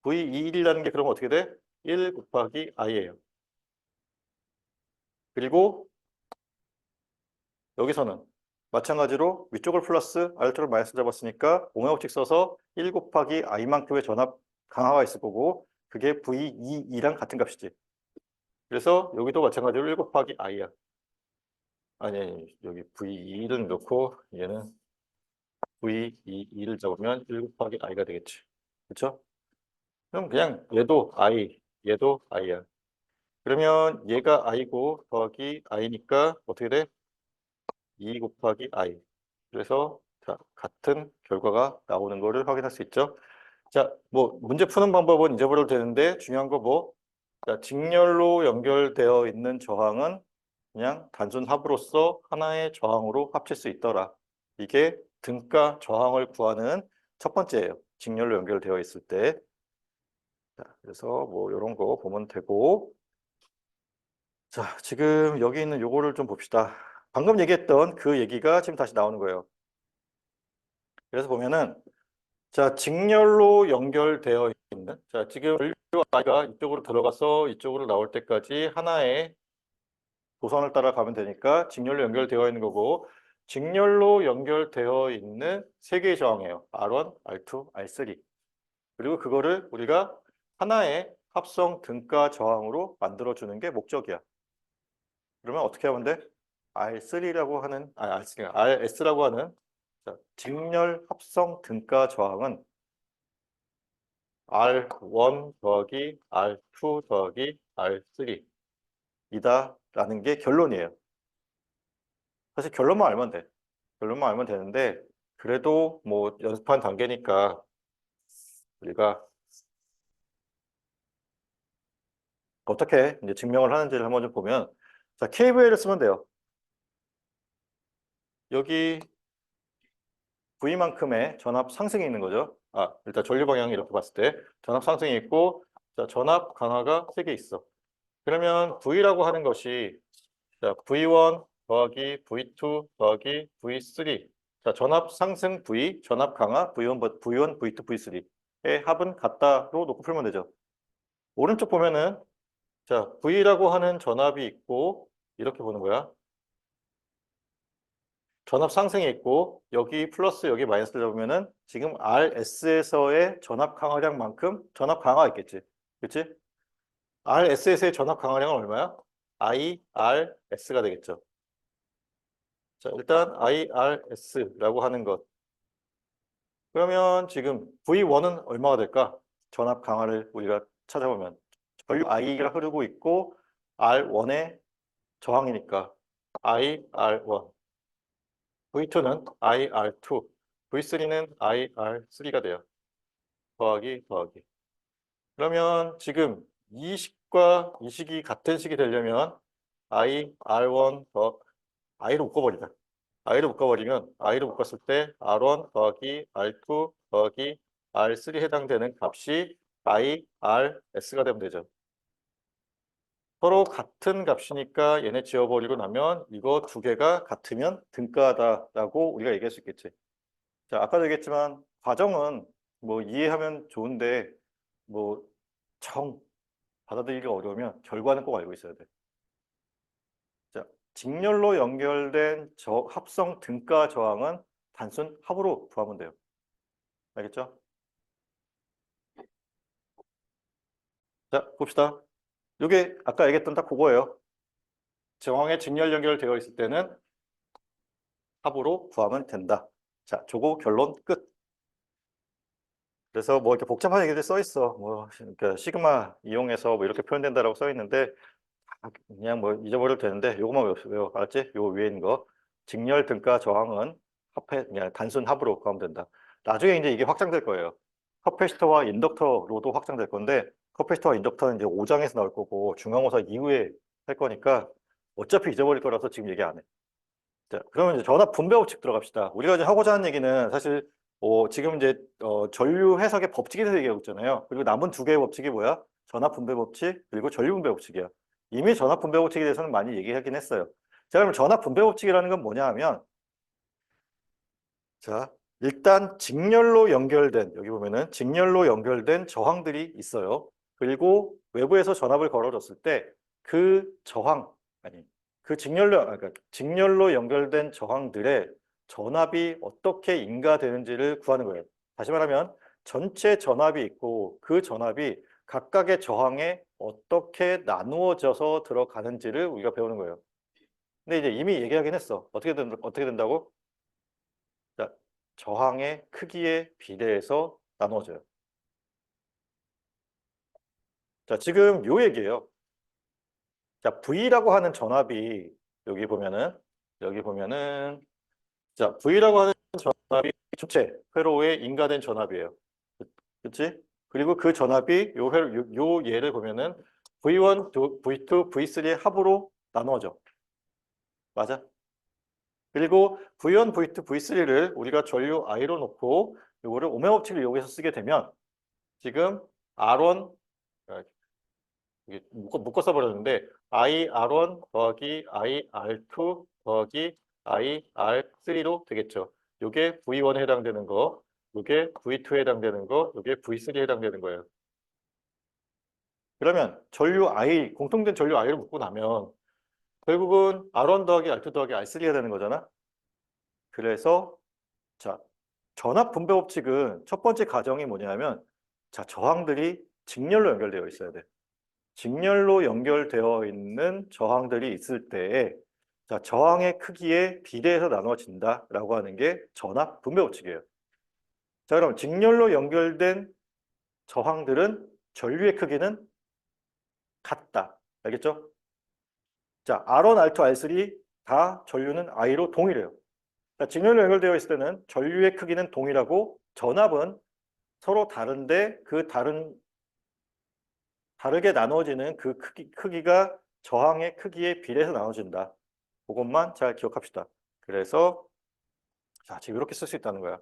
V21이라는 게 그러면 어떻게 돼? 1 곱하기 i예요. 그리고 여기서는 마찬가지로 위쪽을 플러스 아래쪽을 마이너스 잡았으니까 공역식 써서 1 곱하기 i만큼의 전압 강화가 있을 거고 그게 V22랑 같은 값이지. 그래서 여기도 마찬가지로 1 곱하기 i야. 아니, 여기 V21을 넣고 얘는 V22를 잡으면 1 곱하기 i가 되겠지. 그렇죠? 그럼 그냥 얘도 i, 얘도 i야. 그러면 얘가 i고 더하기 i니까 어떻게 돼? 2 곱하기 i. 그래서 자, 같은 결과가 나오는 거를 확인할 수 있죠. 자, 뭐 문제 푸는 방법은 잊어버려도 되는데 중요한 거 뭐? 자, 직렬로 연결되어 있는 저항은 그냥 단순 합으로서 하나의 저항으로 합칠 수 있더라. 이게 등가 저항을 구하는 첫 번째예요. 직렬로 연결되어 있을 때. 자, 그래서 뭐 이런 거 보면 되고. 자, 지금 여기 있는 요거를 좀 봅시다. 방금 얘기했던 그 얘기가 지금 다시 나오는 거예요. 그래서 보면은 자, 직렬로 연결되어 있는 자, 지금 전류 I가 이쪽으로 들어가서 이쪽으로 나올 때까지 하나의 도선을 따라가면 되니까 직렬로 연결되어 있는 거고 직렬로 연결되어 있는 세 개의 저항이에요. R1, R2, R3. 그리고 그거를 우리가 하나의 합성 등가 저항으로 만들어 주는 게 목적이야. 그러면 어떻게 하면 돼? R3라고 하는 R3, RS라고 하는 자, 직렬 합성 등가 저항은 R1 더하기 R2 더하기 R3 이다라는 게 결론이에요. 사실 결론만 알면 돼. 결론만 알면 되는데 그래도 뭐 연습한 단계니까 우리가 어떻게 이제 증명을 하는지를 한번 좀 보면 자, KVL을 쓰면 돼요. 여기 V만큼의 전압 상승이 있는 거죠. 아, 일단 전류 방향이 이렇게 봤을 때 전압 상승이 있고 자, 전압 강화가 3개 있어. 그러면 V라고 하는 것이 자, V1 더하기 V2 더하기 V3. 자, 전압 상승 V, 전압 강화 V1, V1, V2, V3의 합은 같다로 놓고 풀면 되죠. 오른쪽 보면은 자, V라고 하는 전압이 있고 이렇게 보는 거야. 전압 상승이 있고 여기 플러스 여기 마이너스를 잡으면은 지금 RS에서의 전압 강화량만큼 전압 강화가 있겠지. 그렇지? RS에서의 전압 강화량은 얼마야? IRS가 되겠죠. 자, 일단 IRS라고 하는 것. 그러면 지금 V1은 얼마가 될까? 전압 강화를 우리가 찾아보면 전류 I가 흐르고 있고 R1의 저항이니까 IR1. V2는 IR2. V3는 IR3가 돼요. 더하기 더하기. 그러면 지금 이 식과 이 식이 같은 식이 되려면 IR1 더 I로 묶어버리자. I로 묶어버리면 I로 묶었을 때 R1 더하기 R2 더하기 R3 해당되는 값이 IRS가 되면 되죠. 서로 같은 값이니까 얘네 지워버리고 나면 이거 두 개가 같으면 등가다라고 우리가 얘기할 수 있겠지. 자, 아까도 얘기했지만 과정은 뭐 이해하면 좋은데 뭐 받아들이기가 어려우면 결과는 꼭 알고 있어야 돼. 자, 직렬로 연결된 합성 등가 저항은 단순 합으로 구하면 돼요. 알겠죠? 자, 봅시다. 이게 아까 얘기했던 딱 그거예요. 저항에 직렬 연결되어 있을 때는 합으로 구하면 된다. 자, 저거 결론 끝. 그래서 뭐 이렇게 복잡한 얘기들 써 있어. 뭐 그러니까 시그마 이용해서 뭐 이렇게 표현된다라고 써 있는데 그냥 뭐 잊어버려도 되는데 요거만 외워. 알았지? 요 위에 있는 거. 직렬 등가 저항은 그냥 단순 합으로 구하면 된다. 나중에 이제 이게 확장될 거예요. 커패시터와 인덕터로도 확장될 건데 커패시터와 인덕터는 이제 5장에서 나올 거고 중앙호사 이후에 할 거니까 어차피 잊어버릴 거라서 지금 얘기 안 해. 자, 그러면 이제 전압 분배 법칙 들어갑시다. 우리가 이제 하고자 하는 얘기는 사실 지금 이제 전류 해석의 법칙에 대해서 얘기하고 있잖아요. 그리고 남은 두 개의 법칙이 뭐야? 전압 분배 법칙 그리고 전류 분배 법칙이야. 이미 전압 분배 법칙에 대해서는 많이 얘기하긴 했어요. 자, 그럼 전압 분배 법칙이라는 건 뭐냐 하면 자, 일단 직렬로 연결된, 여기 보면은 직렬로 연결된 저항들이 있어요. 그리고 외부에서 전압을 걸어줬을 때 그 저항, 아니, 그 그러니까 직렬로 연결된 저항들의 전압이 어떻게 인가되는지를 구하는 거예요. 다시 말하면 전체 전압이 있고 그 전압이 각각의 저항에 어떻게 나누어져서 들어가는지를 우리가 배우는 거예요. 근데 이제 이미 얘기하긴 했어. 어떻게 된다고? 자, 저항의 크기에 비례해서 나누어져요. 자, 지금 요 얘기예요. 자, V라고 하는 전압이 여기 보면은 자, V라고 하는 전압이 전체 회로에 인가된 전압이에요. 그렇지? 그리고 그 전압이 요 예를 보면은 V1, V2, V3의 합으로 나누어져. 맞아? 그리고 V1, V2, V3를 우리가 전류 I로 놓고 요거를 오메 법칙을 이용해서 쓰게 되면 지금 R1 이게 묶어 써버렸는데 IR1 더하기 IR2 더하기 IR3로 되겠죠. 요게 V1에 해당되는 거, 요게 V2에 해당되는 거, 요게 V3에 해당되는 거예요. 그러면 전류 I, 공통된 전류 I를 묶고 나면 결국은 R1 더하기 R2 더하기 R3가 되는 거잖아. 그래서 자, 전압 분배 법칙은 첫 번째 가정이 뭐냐면 자, 저항들이 직렬로 연결되어 있어야 돼. 직렬로 연결되어 있는 저항들이 있을 때에 자, 저항의 크기에 비례해서 나눠진다라고 하는 게 전압 분배 법칙이에요. 자, 그럼 직렬로 연결된 저항들은 전류의 크기는 같다. 알겠죠? 자, R1, R2, R3 다 전류는 I로 동일해요. 자, 직렬로 연결되어 있을 때는 전류의 크기는 동일하고 전압은 서로 다른데 그 다르게 나눠지는 그 크기가 저항의 크기에 비례해서 나눠진다. 그것만 잘 기억합시다. 그래서 자, 지금 이렇게 쓸 수 있다는 거야.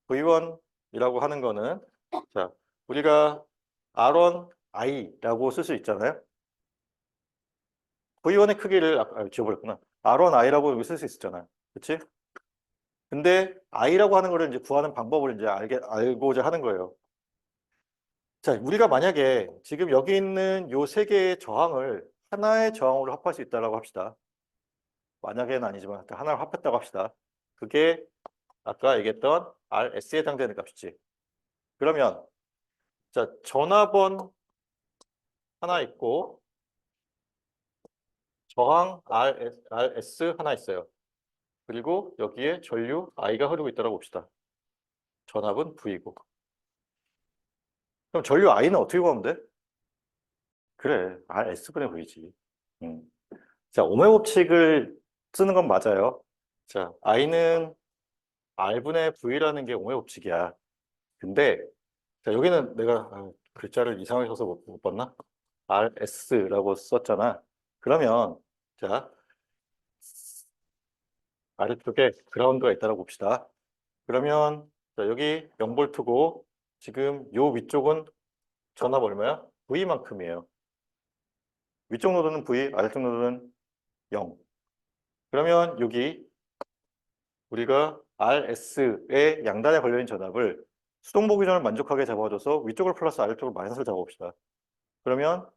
V1이라고 하는 거는 자, 우리가 R1I라고 쓸 수 있잖아요. V1의 크기를 지워버렸구나. R1I라고 쓸 수 있었잖아요. 그렇지? 근데 I라고 하는 거를 이제 구하는 방법을 이제 알고자 하는 거예요. 자, 우리가 만약에 지금 여기 있는 요 세 개의 저항을 하나의 저항으로 합할 수 있다라고 합시다. 만약에는 아니지만 하나를 합했다고 합시다. 그게 아까 얘기했던 RS에 해당되는 값이지. 그러면 자, 전압원 하나 있고 저항 RS 하나 있어요. 그리고 여기에 전류 I가 흐르고 있다고 봅시다. 전압은 V고. 그럼 전류 I는 어떻게 구하면 돼? 그래, RS분의 V지. 음. 자, 오메 법칙을 쓰는 건 맞아요. 자, I는 R분의 V라는 게 오메 법칙이야. 근데 자, 여기는 내가 글자를 이상하게 써서 못 봤나? RS라고 썼잖아. 그러면 자, 아래쪽에 그라운드가 있다고 봅시다. 그러면 자, 여기 0볼트고 지금 요 위쪽은 전압 얼마야? V만큼이에요. 위쪽 노드는 V, 아래쪽 노드는 0. 그러면 여기 우리가 RS의 양단에 걸려있는 전압을 수동보 기준을 만족하게 잡아줘서 위쪽을 플러스 아래쪽을 마이너스를 잡아봅시다. 그러면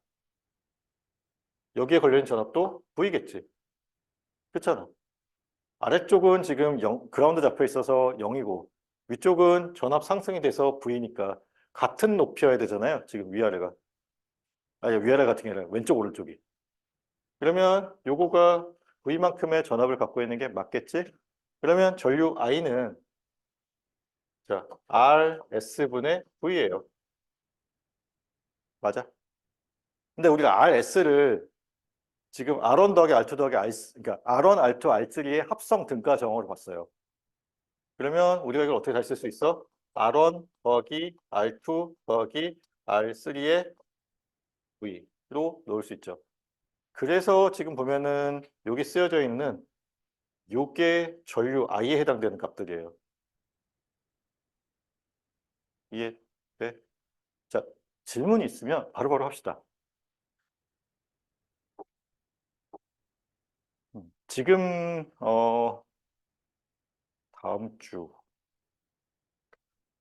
여기에 걸려있는 전압도 V겠지. 그렇잖아. 아래쪽은 지금 그라운드 잡혀 있어서 0이고 위쪽은 전압 상승이 돼서 V니까 같은 높이여야 되잖아요. 지금 위아래가. 아니 위아래 같은 게 아니라 왼쪽 오른쪽이. 그러면 요거가 V만큼의 전압을 갖고 있는 게 맞겠지? 그러면 전류 I는 자, RS분의 V예요. 맞아? 근데 우리가 RS를 지금 R1 더하기 R2 더하기 R, 그러니까 R1, R2, R3의 합성 등가 정어로 봤어요. 그러면 우리가 이걸 어떻게 다시 쓸 수 있어? R1 더하기 R2 더하기 R3의 V로 넣을 수 있죠. 그래서 지금 보면은 여기 쓰여져 있는 요게 전류 I에 해당되는 값들이에요. 이해? 네? 자, 질문이 있으면 바로바로 합시다. 지금 다음 주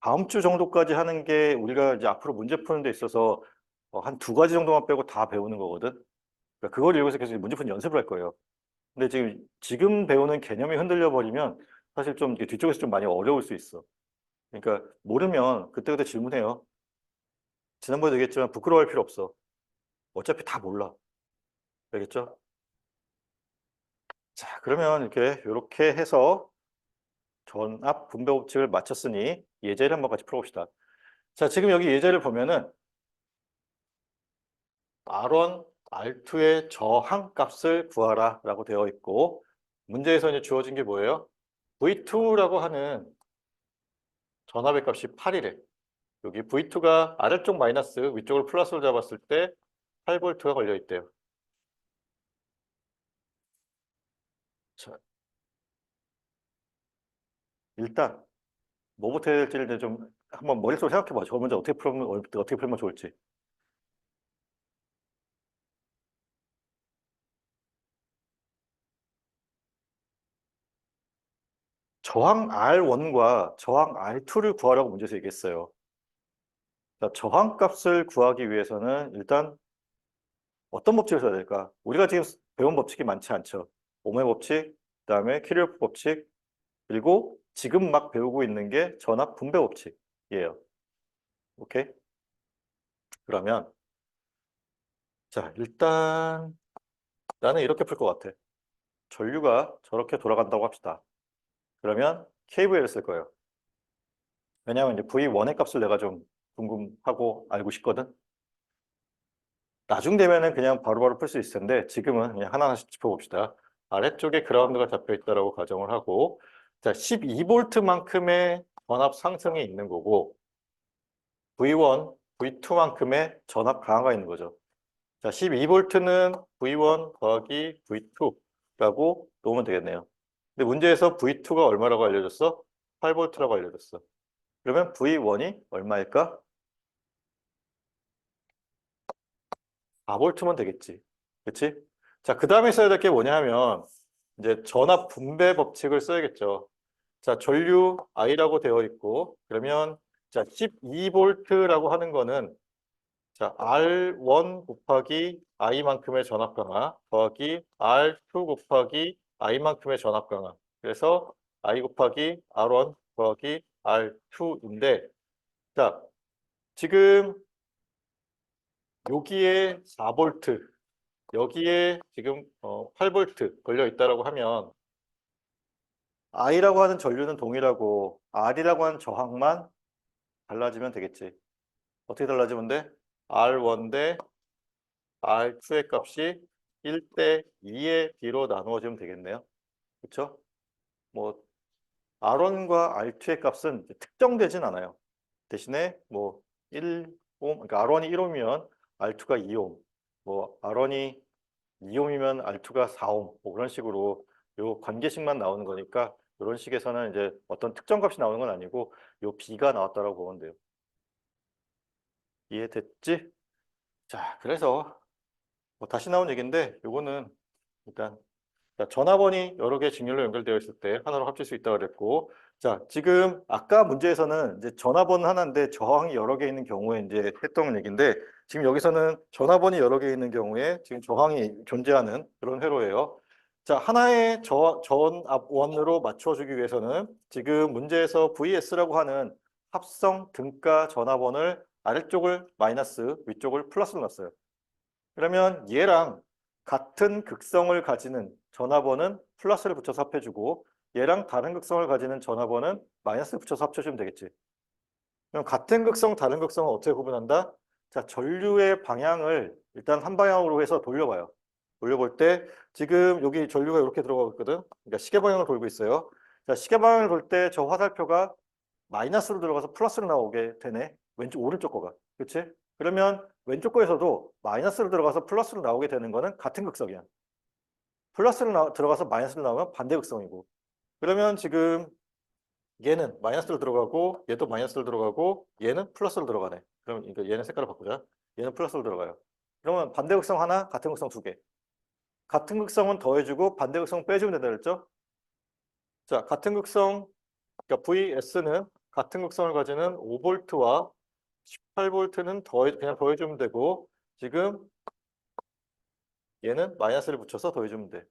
다음 주 정도까지 하는 게 우리가 이제 앞으로 문제 푸는 데 있어서 한 두 가지 정도만 빼고 다 배우는 거거든. 그러니까 그걸 이용해서 계속 문제 푸는 연습을 할 거예요. 근데 지금 배우는 개념이 흔들려 버리면 사실 좀 이렇게 뒤쪽에서 좀 많이 어려울 수 있어. 그러니까 모르면 그때그때 질문해요. 지난번에 얘기했지만 부끄러워할 필요 없어. 어차피 다 몰라. 알겠죠? 자, 그러면 요렇게 해서 전압 분배 법칙을 마쳤으니 예제를 한번 같이 풀어봅시다. 자, 지금 여기 예제를 보면은 R1, R2의 저항값을 구하라 라고 되어 있고, 문제에서 이제 주어진 게 뭐예요? V2라고 하는 전압의 값이 8이래. 여기 V2가 아래쪽 마이너스, 위쪽을 플러스로 잡았을 때 8V가 걸려 있대요. 자, 일단 뭐부터 해야 될지를 이제 좀 한번 머릿속으로 생각해 봐. 저 문제 어떻게 풀면 좋을지. 저항 R1과 저항 R2를 구하라고 문제에서 얘기했어요. 자, 저항값을 구하기 위해서는 일단 어떤 법칙을 써야 될까? 우리가 지금 배운 법칙이 많지 않죠. 오음의 법칙, 그다음에 키르호프 법칙, 그리고 지금 막 배우고 있는 게 전압 분배 법칙이에요. 오케이? 그러면 자, 일단 나는 이렇게 풀 것 같아. 전류가 저렇게 돌아간다고 합시다. 그러면 KVL을 쓸 거예요. 왜냐하면 이제 V1의 값을 내가 좀 궁금하고 알고 싶거든. 나중 되면은 그냥 바로바로 풀 수 있을 텐데 지금은 그냥 하나하나씩 짚어봅시다. 아래쪽에 그라운드가 잡혀 있다라고 가정을 하고, 자, 12V만큼의 전압 상승이 있는 거고 V1, V2만큼의 전압 강화가 있는 거죠. 자, 12V는 V1 더하기 V2라고 놓으면 되겠네요. 근데 문제에서 V2가 얼마라고 알려줬어? 8V라고 알려줬어. 그러면 V1이 얼마일까? 4V면 되겠지. 그치? 자, 그 다음에 써야 될 게 뭐냐 하면 이제 전압 분배 법칙을 써야겠죠. 자, 전류 I라고 되어 있고, 그러면 자, 12V라고 하는 거는 자, R1 곱하기 I만큼의 전압 강화 더하기 R2 곱하기 I만큼의 전압 강화. 그래서 I 곱하기 R1 더하기 R2인데, 자, 지금 여기에 4V, 여기에 지금 8V 걸려 있다라고 하면 I라고 하는 전류는 동일하고 R이라고 하는 저항만 달라지면 되겠지. 어떻게 달라지면 돼? R1 대 R2의 값이 1대 2의 D로 나누어지면 되겠네요. 그렇죠? 뭐 R1과 R2의 값은 특정되진 않아요. 대신에 뭐 1옴, 그러니까 R1이 1옴이면 R2가 2옴, 뭐 R1이 2옴이면 R2가 4옴, 뭐 그런 식으로 요 관계식만 나오는 거니까 이런 식에서는 이제 어떤 특정 값이 나오는 건 아니고 요 B가 나왔다라고 보면 돼요. 이해됐지? 자, 그래서 뭐 다시 나온 얘기인데 요거는 일단 자, 전화번이 여러 개 직렬로 연결되어 있을 때 하나로 합칠 수 있다고 그랬고, 자, 지금 아까 문제에서는 이제 전화번은 하나인데 저항이 여러 개 있는 경우에 이제 했던 얘기인데, 지금 여기서는 전화번이 여러 개 있는 경우에 지금 저항이 존재하는 그런 회로예요. 자, 하나의 전압원으로 맞춰주기 위해서는 지금 문제에서 VS라고 하는 합성 등가 전압원을 아래쪽을 마이너스, 위쪽을 플러스로 놨어요. 그러면 얘랑 같은 극성을 가지는 전화번은 플러스를 붙여서 합해주고 얘랑 다른 극성을 가지는 전화번은 마이너스를 붙여서 합쳐주면 되겠지. 그럼 같은 극성, 다른 극성은 어떻게 구분한다? 자, 전류의 방향을 일단 한 방향으로 해서 돌려봐요. 돌려볼 때 지금 여기 전류가 이렇게 들어가고 있거든. 그러니까 시계 방향을 돌고 있어요. 자, 시계 방향을 돌 때 저 화살표가 마이너스로 들어가서 플러스로 나오게 되네. 왼쪽 오른쪽 거가. 그렇지? 그러면 왼쪽 거에서도 마이너스로 들어가서 플러스로 나오게 되는 거는 같은 극성이야. 들어가서 마이너스로 나오면 반대 극성이고. 그러면 지금 얘는 마이너스로 들어가고 얘도 마이너스로 들어가고 얘는 플러스로 들어가네. 그럼 그러니까 얘는 색깔을 바꾸자. 얘는 플러스로 들어가요. 그러면 반대 극성 하나, 같은 극성 두 개. 같은 극성은 더해주고 반대 극성 빼주면 된다 그랬죠? 자, 같은 극성, 그러니까 VS는 같은 극성을 가지는 5V와 18V는 그냥 더해주면 되고, 지금 얘는 마이너스를 붙여서 더해주면 돼.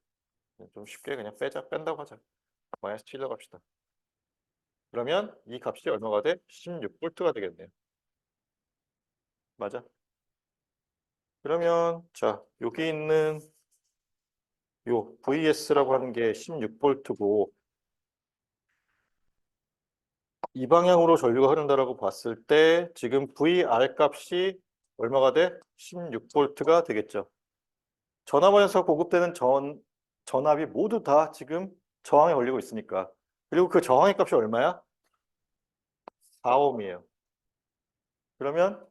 좀 쉽게 그냥 뺀다고 하자. 마이너스 7로 갑시다. 그러면 이 값이 얼마가 돼? 16V가 되겠네요. 맞아. 그러면 자, 여기 있는 요 VS라고 하는 게 16V고 이 방향으로 전류가 흐른다라고 봤을 때 지금 VR 값이 얼마가 돼? 16V가 되겠죠. 전압원에서 보급되는 전압이 모두 다 지금 저항에 걸리고 있으니까. 그리고 그 저항의 값이 얼마야? 4ohm이에요. 그러면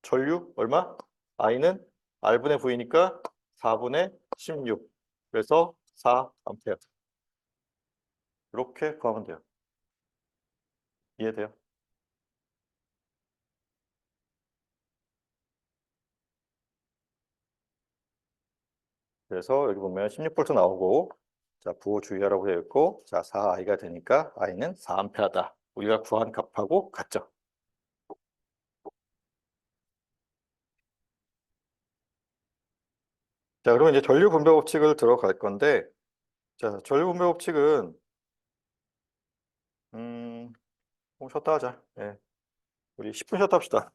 전류 얼마? I는 R분의 V니까 4분의 16. 그래서 4A. 이렇게 구하면 돼요. 이해돼요? 그래서 여기 보면 16V 나오고, 자, 부호 주의하라고 되어 있고, 자, 4i가 되니까 i는 4A다. 우리가 구한 값하고 같죠. 자, 그러면 이제 전류 분배 법칙을 들어갈 건데, 자, 전류 분배 법칙은 좀 쉬었다 하자. 예. 우리 10분 쉬었다 합시다.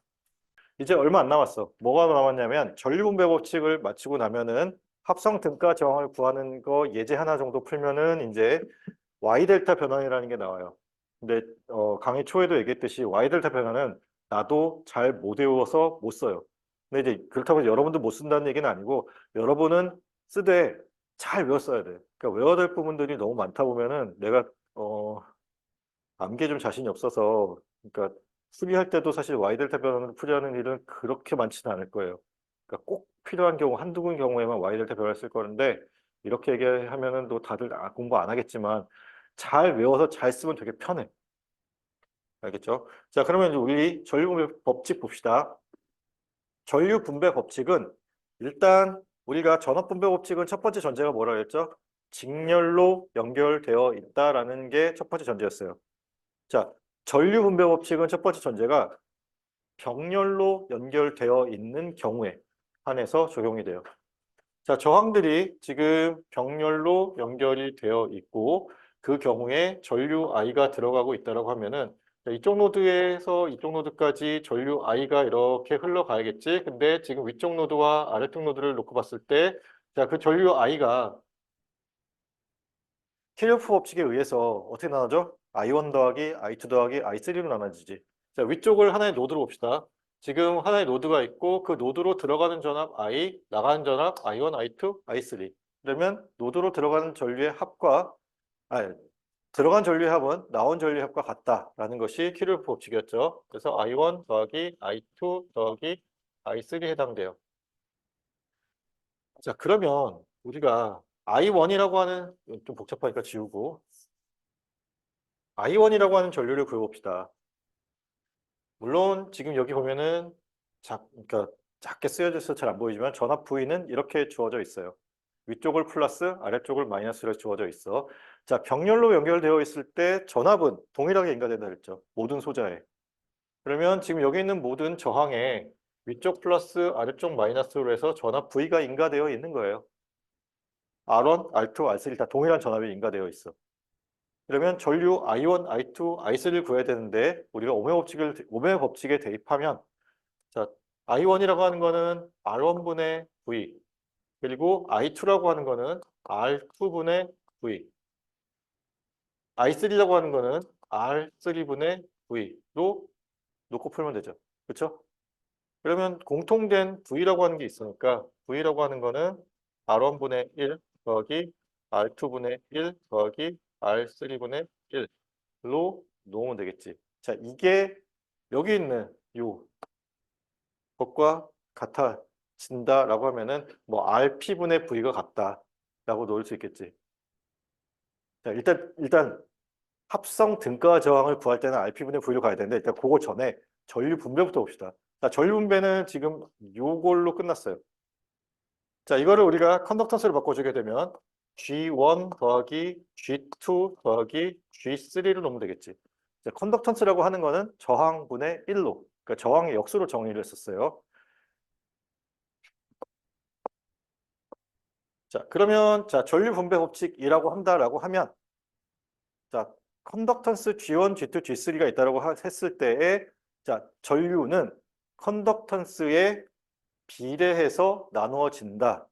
이제 얼마 안 남았어. 뭐가 남았냐면 전류 분배 법칙을 마치고 나면은 합성 등가 저항을 구하는 거 예제 하나 정도 풀면은 이제 Y 델타 변환이라는 게 나와요. 근데 강의 초에도 얘기했듯이 Y 델타 변환은 나도 잘 못 외워서 못 써요. 근데 이제 그렇다고 해서 여러분도 못 쓴다는 얘기는 아니고 여러분은 쓰되 잘 외웠어야 돼. 그러니까 외워야 될 부분들이 너무 많다 보면은 내가 암기에 좀 자신이 없어서 그러니까 수리할 때도 사실 Y 델타 변환을 풀이하는 일은 그렇게 많지는 않을 거예요. 그러니까 꼭 필요한 경우 한두 군 경우에만 Y 델타 변환을 쓸 거는데 이렇게 얘기하면은 또 다들 공부 안 하겠지만 잘 외워서 잘 쓰면 되게 편해. 알겠죠? 자, 그러면 이제 우리 전류 분배 법칙 봅시다. 전류 분배 법칙은 일단 우리가 전압 분배 법칙은 첫 번째 전제가 뭐라 그랬죠? 직렬로 연결되어 있다라는 게 첫 번째 전제였어요. 자, 전류 분배 법칙은 첫 번째 전제가 병렬로 연결되어 있는 경우에 한해서 적용이 돼요. 자, 저항들이 지금 병렬로 연결이 되어 있고 그 경우에 전류 I가 들어가고 있다고 하면은 이쪽 노드에서 이쪽 노드까지 전류 I가 이렇게 흘러가야겠지. 근데 지금 위쪽 노드와 아래쪽 노드를 놓고 봤을 때 자, 그 전류 I가 키르호프 법칙에 의해서 어떻게 나눠져? I1 더하기 I2 더하기 I3로 나눠지지. 자, 위쪽을 하나의 노드로 봅시다. 지금 하나의 노드가 있고 그 노드로 들어가는 전압 I, 나가는 전압 I1, I2, I3. 그러면 노드로 들어가는 전류의 합과 아니, 들어간 전류의 합은 나온 전류의 합과 같다라는 것이 키르호프 법칙이었죠. 그래서 I1 더하기 I2 더하기 I3에 해당돼요. 자, 그러면 우리가 I1이라고 하는 좀 복잡하니까 지우고 I1이라고 하는 전류를 그려봅시다. 물론 지금 여기 보면은 그러니까 작게 쓰여져 있어서 잘 안 보이지만 전압 V는 이렇게 주어져 있어요. 위쪽을 플러스, 아래쪽을 마이너스로 주어져 있어. 자, 병렬로 연결되어 있을 때 전압은 동일하게 인가된다 그랬죠. 모든 소자에. 그러면 지금 여기 있는 모든 저항에 위쪽 플러스, 아래쪽 마이너스로 해서 전압 V가 인가되어 있는 거예요. R1, R2, R3 다 동일한 전압이 인가되어 있어. 그러면 전류 I1, I2, I3를 구해야 되는데 우리가 오메 법칙에 대입하면 자, I1이라고 하는 거는 R1분의 V 그리고 I2라고 하는 거는 R2분의 V I3라고 하는 거는 R3분의 V로 놓고 풀면 되죠. 그렇죠? 그러면 공통된 V라고 하는 게 있으니까 V라고 하는 거는 R1분의 1 더하기 R2분의 1 더하기 R3분의 1로 놓으면 되겠지. 자, 이게 여기 있는 요 것과 같아진다라고 하면은 뭐 RP분의 V가 같다라고 놓을 수 있겠지. 자, 일단 합성 등가 저항을 구할 때는 RP분의 V로 가야 되는데 일단 그거 전에 전류 분배부터 봅시다. 자, 전류 분배는 지금 요걸로 끝났어요. 자, 이거를 우리가 컨덕턴스로 바꿔주게 되면 G1 더하기 G2 더하기 G3로 놓으면 되겠지. 자, 컨덕턴스라고 하는 거는 저항분의 1로, 그러니까 저항의 역수로 정의를 했었어요. 자, 그러면 자, 전류 분배 법칙이라고 한다라고 하면 자, 컨덕턴스 G1, G2, G3가 있다라고 했을 때에 자, 전류는 컨덕턴스에 비례해서 나누어진다라고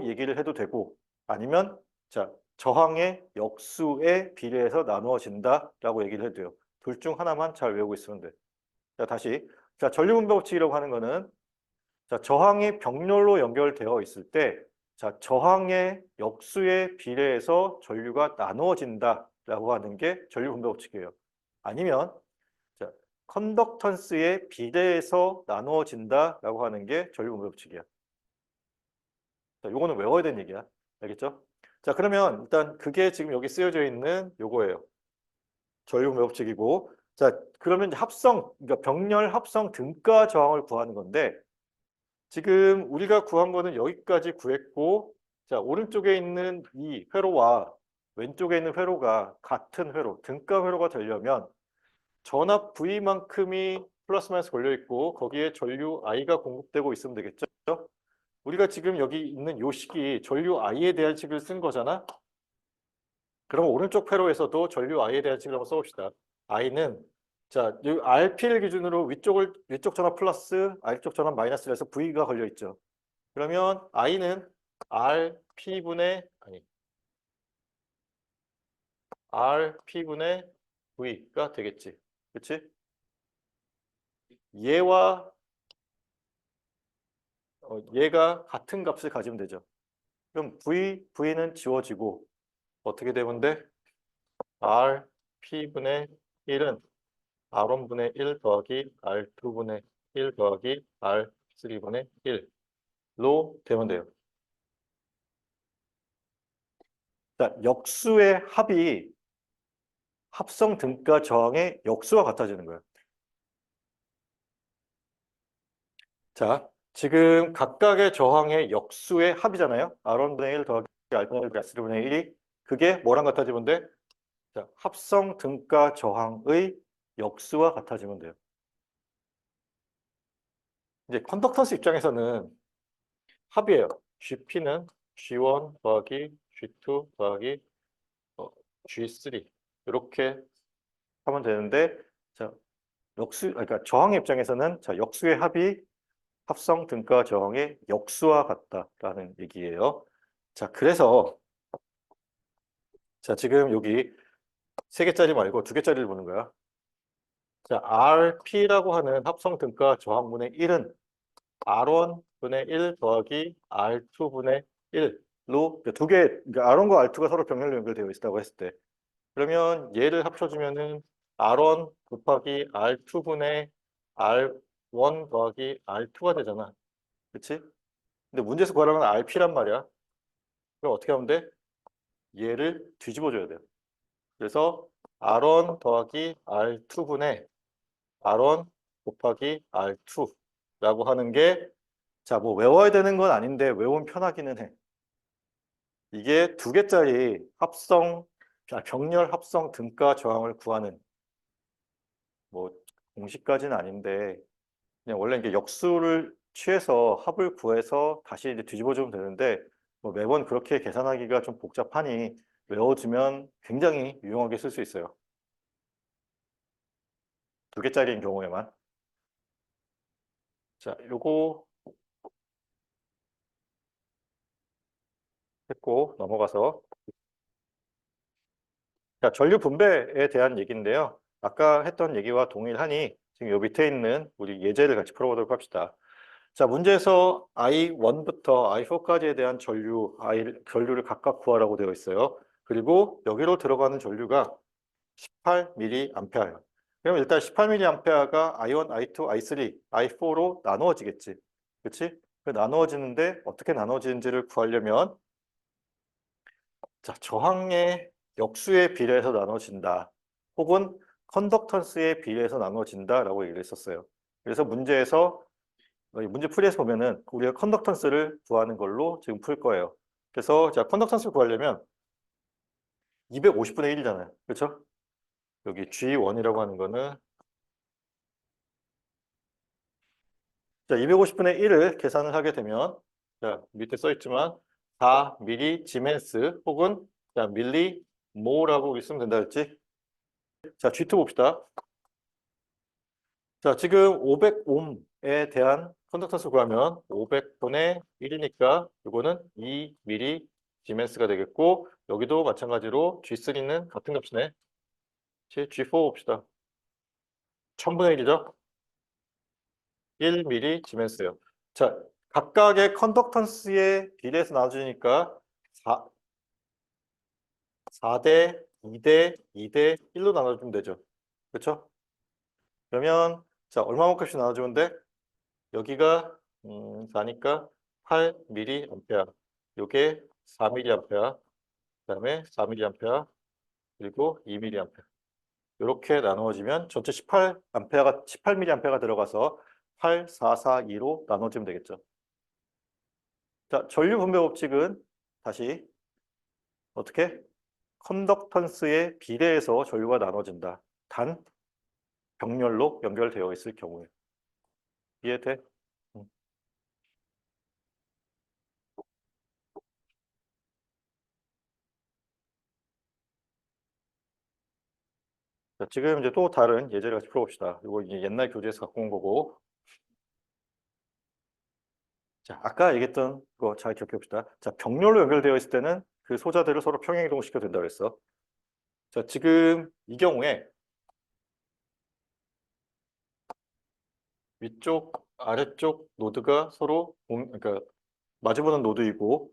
얘기를 해도 되고 아니면 자, 저항의 역수에 비례해서 나누어진다라고 얘기를 해도 돼요. 둘 중 하나만 잘 외우고 있으면 돼. 자, 다시. 자, 전류 분배 법칙이라고 하는 거는 자, 저항이 병렬로 연결되어 있을 때 자, 저항의 역수에 비례해서 전류가 나누어진다라고 하는 게 전류 분배 법칙이에요. 아니면 자, 컨덕턴스에 비례해서 나누어진다라고 하는 게 전류 분배 법칙이야. 자, 요거는 외워야 되는 얘기야. 알겠죠? 자, 그러면 일단 그게 지금 여기 쓰여져 있는 요거예요. 전류 분배 법칙이고 자, 그러면 이제 합성, 그러니까 병렬 합성 등가 저항을 구하는 건데 지금 우리가 구한 거는 여기까지 구했고 자, 오른쪽에 있는 이 회로와 왼쪽에 있는 회로가 같은 회로, 등가 회로가 되려면 전압 V만큼이 플러스 마이너스 걸려 있고 거기에 전류 I가 공급되고 있으면 되겠죠? 우리가 지금 여기 있는 요 식이 전류 I에 대한 식을 쓴 거잖아? 그럼 오른쪽 회로에서도 전류 I에 대한 식을 한번 써봅시다. I는 자, 이 RP를 기준으로 위쪽 전압 플러스 아래쪽 전압 마이너스를 해서 V가 걸려 있죠. 그러면 I는 RP분의 V가 되겠지. 그렇지? 얘와 얘가 같은 값을 가지면 되죠. 그럼 V는 지워지고 어떻게 되면 돼? RP분의 1은 R1분의 1 더하기 R2분의 1 더하기 R3분의 1로 되면 돼요. 자, 역수의 합이 합성 등가 저항의 역수와 같아지는 거예요. 자, 지금 각각의 저항의 역수의 합이잖아요. R1분의 1 더하기 R2분의 1 R3분의 1이 그게 뭐랑 같아지면 돼? 자, 합성 등가 저항의 역수와 같아지면 돼요. 이제 컨덕턴스 입장에서는 합이에요. GP는 G1 더하기 G2 더하기 G3 이렇게 하면 되는데 자, 그러니까 저항의 입장에서는 자, 역수의 합이 합성 등가 저항의 역수와 같다라는 얘기예요. 자, 그래서 자, 지금 여기 3개짜리 말고 2개짜리를 보는 거야. 자, RP라고 하는 합성 등가 저항분의 1은 R1분의 1 더하기 R2분의 1로 두 개, 그러니까 R1과 R2가 서로 병렬로 연결되어 있다고 했을 때 그러면 얘를 합쳐주면은 R1 곱하기 R2분의 R1 더하기 R2가 되잖아. 그치? 근데 문제에서 구하라는 건 RP란 말이야. 그럼 어떻게 하면 돼? 얘를 뒤집어줘야 돼요. 그래서 R1 더하기 R2분의 R1 곱하기 R2라고 하는 게 자, 뭐 외워야 되는 건 아닌데 외우면 편하기는 해. 이게 2개짜리 병렬 합성 등가 저항을 구하는 뭐 공식까지는 아닌데 그냥 원래 이게 역수를 취해서 합을 구해서 다시 이제 뒤집어주면 되는데 뭐 매번 그렇게 계산하기가 좀 복잡하니 외워주면 굉장히 유용하게 쓸 수 있어요. 2개짜리인 경우에만. 자, 요거 했고 넘어가서 자, 전류 분배에 대한 얘기인데요. 아까 했던 얘기와 동일하니 지금 요 밑에 있는 우리 예제를 같이 풀어보도록 합시다. 자, 문제에서 I1부터 I4까지에 대한 전류를 각각 구하라고 되어 있어요. 그리고 여기로 들어가는 전류가 18mA예요. 그럼 일단 18mA가 I1, I2, I3, I4로 나누어지겠지. 그렇지? 그 나누어지는데 어떻게 나누어지는지를 구하려면 자, 저항의 역수에 비례해서 나눠진다. 혹은 컨덕턴스에 비례해서 나눠진다라고 얘기를 했었어요. 그래서 문제에서 문제 풀이에서 보면은 우리가 컨덕턴스를 구하는 걸로 지금 풀 거예요. 그래서 자, 컨덕턴스를 구하려면 250분의 1이잖아요. 그렇죠? 여기 G1이라고 하는 거는 자, 250분의 1을 계산을 하게 되면 자, 밑에 써 있지만 4mg 지멘스 혹은 자, 밀리 모라고 있으면 된다 했지. 자, G2 봅시다. 자, 지금 500옴에 대한 컨덕턴스 구하면 500분의 1이니까 이거는 2mg 지멘스가 되겠고 여기도 마찬가지로 G3는 같은 값이네. G4 봅시다. 1000분의 1이죠. 1mg 지멘스예요. 자, 각각의 컨덕턴스의 비례해서 나눠주니까 4대 2대 2대 1로 나눠주면 되죠. 그렇죠? 그러면 자, 얼마만큼씩 나눠주면 돼? 여기가 4니까 8mA. 요게 4mA. 그다음에 4mA. 그리고 2mA. 이렇게 나누어지면 전체 18mA가 들어가서 8, 4, 4, 2로 나눠지면 되겠죠. 자, 전류 분배 법칙은 다시 어떻게? 컨덕턴스의 비례해서 전류가 나눠진다. 단 병렬로 연결되어 있을 경우에. 이해돼? 음. 자, 지금 이제 또 다른 예제를 같이 풀어봅시다. 이거 이제 옛날 교재에서 갖고 온 거고. 자, 아까 얘기했던 거 잘 기억해 봅시다. 자, 병렬로 연결되어 있을 때는 그 소자들을 서로 평행이동을 시켜도 된다고 그랬어. 자, 지금 이 경우에 위쪽, 아래쪽 노드가 서로 그러니까 마주보는 노드이고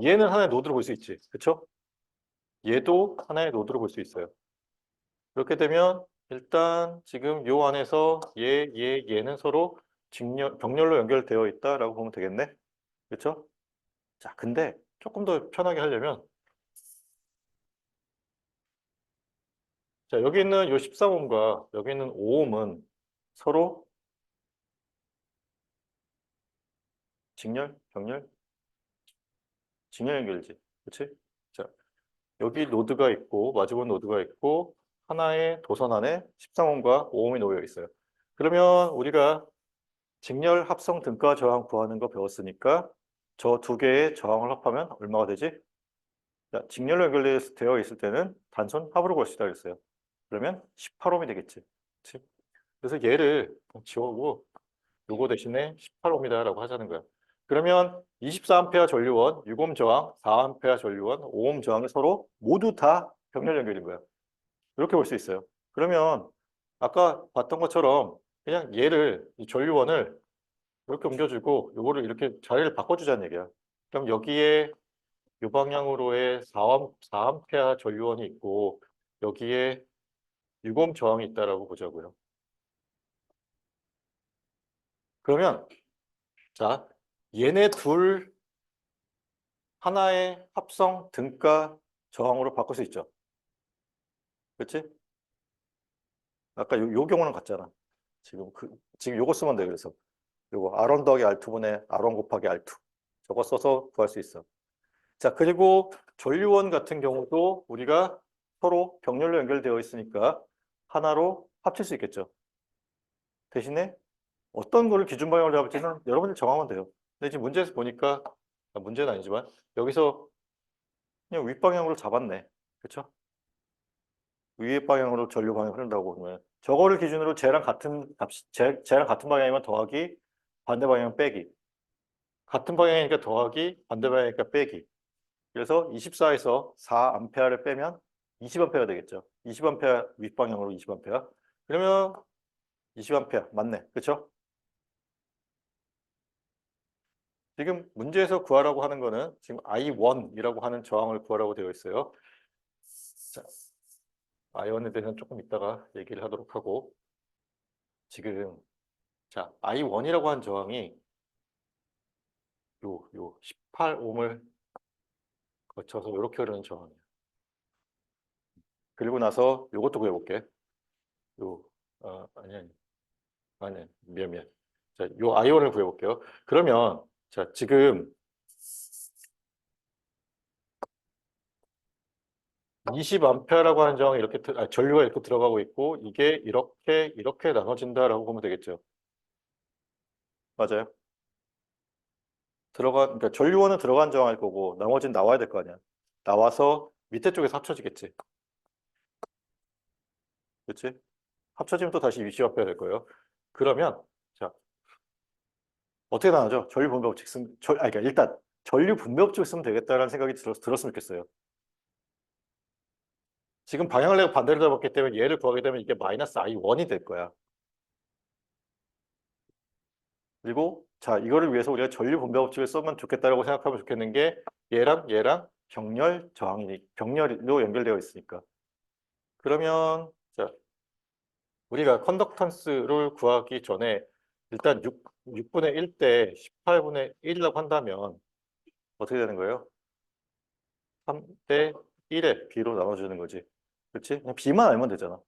얘는 하나의 노드로 볼 수 있지. 그렇죠? 얘도 하나의 노드로 볼 수 있어요. 그렇게 되면 일단 지금 요 안에서 얘는 서로 병렬로 연결되어 있다라고 보면 되겠네. 그렇죠? 자, 근데 조금 더 편하게 하려면 자, 여기 있는 요 13옴과 여기 있는 5옴은 서로 직렬, 병렬, 직렬 연결이지. 그렇지? 자, 여기 노드가 있고 마주본 노드가 있고 하나의 도선 안에 13옴과 5옴이 놓여 있어요. 그러면 우리가 직렬 합성 등가 저항 구하는 거 배웠으니까 저 두 개의 저항을 합하면 얼마가 되지? 자, 직렬로 연결되어 있을 때는 단순 합으로 볼 수 있다 그랬어요. 그러면 18옴이 되겠지. 그치? 그래서 얘를 지우고 요거 대신에 18옴이다라고 하자는 거야. 그러면 24A 전류원, 6옴 저항, 4A 전류원, 5옴 저항이 서로 모두 다 병렬 연결인 거야. 이렇게 볼 수 있어요. 그러면 아까 봤던 것처럼 그냥 얘를 이 전류원을 이렇게 옮겨주고 요거를 이렇게 자리를 바꿔주자는 얘기야. 그럼 여기에 이 방향으로의 4A 전류원이 있고 여기에 6옴 저항이 있다라고 보자고요. 그러면 자, 얘네 둘 하나의 합성 등가 저항으로 바꿀 수 있죠. 그렇지? 아까 요 경우는 같잖아. 지금 요거 쓰면 돼. 그래서 요거 R1 더하기 R2분의 R1 곱하기 R2. 저거 써서 구할 수 있어. 자, 그리고 전류원 같은 경우도 우리가 서로 병렬로 연결되어 있으니까 하나로 합칠 수 있겠죠. 대신에 어떤 거를 기준 방향으로 잡을지는 여러분이 정하면 돼요. 근데 지금 문제에서 보니까 문제는 아니지만 여기서 그냥 윗방향으로 잡았네. 그렇죠? 위의 방향으로 전류 방향이 흐른다고 보면 저거를 기준으로 쟤랑 같은 쟤랑 같은 방향이면 더하기 반대 방향 빼기 같은 방향이니까 더하기 반대 방향이니까 빼기 그래서 24에서 4A를 빼면 20A 되겠죠. 20A 윗방향으로 20A 그러면 20A 맞네. 그렇죠? 지금 문제에서 구하라고 하는 거는 지금 I1이라고 하는 저항을 구하라고 되어 있어요. 자, I1에 대해서는 조금 이따가 얘기를 하도록 하고 지금 자, I1이라고 하는 저항이 요 18옴을 거쳐서 이렇게 흐르는 저항이에요. 그리고 나서 요것도 구해볼게. 요, 아니, 미안. 자, 요 I1을 구해볼게요. 그러면, 자, 지금 20A라고 하는 저항이 이렇게 전류가 이렇게 들어가고 있고 이게 이렇게 나눠진다라고 보면 되겠죠. 맞아요. 그러니까 전류원은 들어간 저항일 거고 나머지는 나와야 될 거 아니야. 나와서 밑에 쪽에서 합쳐지겠지. 그렇지? 합쳐지면 또 다시 위치 합해야 될 거예요. 그러면 자 어떻게 나누죠? 전류 분배법칙 쓰면 그러니까 일단 전류 분배법칙을 쓰면 되겠다라는 생각이 들었으면 좋겠어요. 지금 방향을 내가 반대로 잡았기 때문에 얘를 구하게 되면 이게 마이너스 I1이 될 거야. 그리고 자 이거를 위해서 우리가 전류 분배법칙을 쓰면 좋겠다라고 생각하면 좋겠는 게 얘랑 병렬로 연결되어 있으니까. 그러면 자 우리가 컨덕턴스를 구하기 전에 일단 6분의 1 대 18분의 1이라고 한다면 어떻게 되는 거예요? 3대 1의 B로 나눠주는 거지. 그렇지? 그냥 B만 알면 되잖아.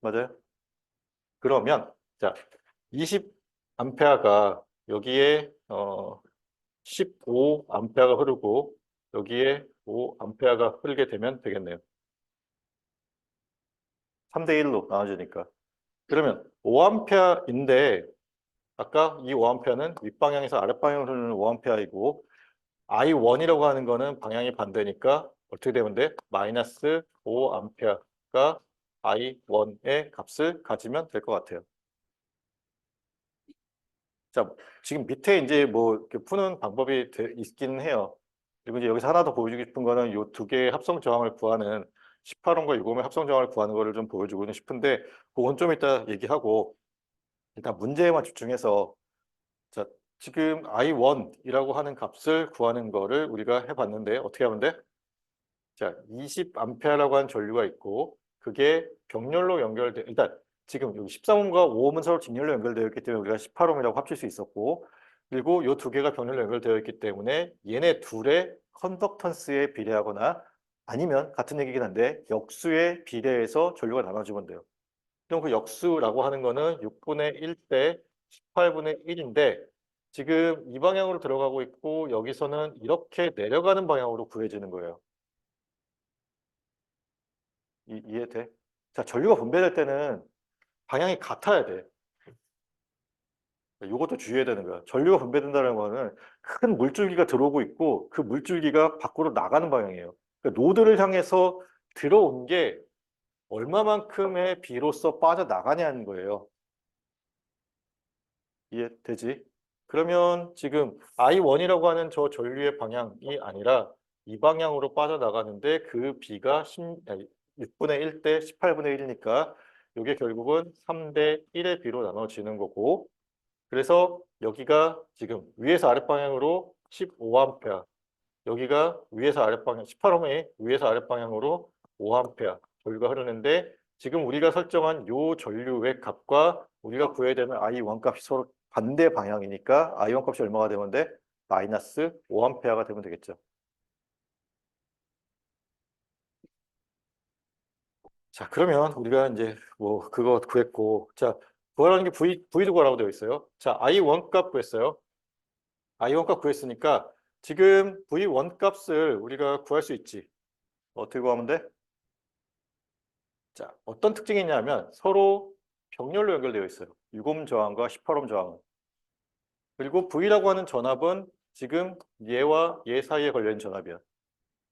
맞아요? 그러면 자 20A가 여기에 15A가 흐르고 여기에 5A가 흐르게 되면 되겠네요. 3대 1로 나눠주니까. 그러면 5A인데 아까 이 5A는 윗방향에서 아랫방향으로 흐르는 5A이고 I1이라고 하는 거는 방향이 반대니까 어떻게 되면 돼? 마이너스 5A가 I1의 값을 가지면 될 것 같아요. 자, 지금 밑에 이제 뭐 이렇게 푸는 방법이 있긴 해요. 그리고 이제 여기서 하나 더 보여주고 싶은 거는 이 두 개의 합성 저항을 구하는 18홈과 6홈의 합성 저항을 구하는 거를 좀 보여주고는 싶은데 그건 좀 이따 얘기하고 일단 문제에만 집중해서 자, 지금 I1이라고 하는 값을 구하는 거를 우리가 해봤는데 어떻게 하면 돼? 자, 20A라고 하는 전류가 있고 그게 병렬로 연결돼 일단 지금 여기 13홈과 5홈은 서로 직렬로 연결되어 있기 때문에 우리가 18홈이라고 합칠 수 있었고 그리고 이 두 개가 병렬로 연결되어 있기 때문에 얘네 둘의 컨덕턴스에 비례하거나 아니면 같은 얘기긴 한데 역수에 비례해서 전류가 나눠지면 돼요. 그럼 그 역수라고 하는 거는 6분의 1 대 18분의 1인데 지금 이 방향으로 들어가고 있고 여기서는 이렇게 내려가는 방향으로 구해지는 거예요. 이해돼? 자, 전류가 분배될 때는 방향이 같아야 돼. 이것도 주의해야 되는 거야. 전류가 분배된다는 거는 큰 물줄기가 들어오고 있고 그 물줄기가 밖으로 나가는 방향이에요. 그러니까 노드를 향해서 들어온 게 얼마만큼의 비로서 빠져나가냐는 거예요. 이해되지? 그러면 지금 I1이라고 하는 저 전류의 방향이 아니라 이 방향으로 빠져나가는데 그 B가 6분의 1 대 18분의 1이니까 이게 결국은 3대 1의 B로 나눠지는 거고 그래서 여기가 지금 위에서 아랫방향으로 15A 여기가 위에서 아랫방향 18홈의 위에서 아랫방향으로 5A 전류가 흐르는데 지금 우리가 설정한 요 전류의 값과 우리가 구해야 되는 I1 값이 서로 반대 방향이니까 I1 값이 얼마가 되면 돼? 마이너스 5A가 되면 되겠죠. 자, 그러면 우리가 이제 뭐 그거 구했고 자, 구하라는 게 V도 구하라고 되어 있어요. 자, I1 값 구했어요. I1 값 구했으니까 지금 V1 값을 우리가 구할 수 있지. 어떻게 구하면 돼? 자, 어떤 특징이 있냐면 서로 병렬로 연결되어 있어요. 6옴 저항과 18옴 저항은. 그리고 V라고 하는 전압은 지금 얘와 얘 사이에 걸려있는 전압이야.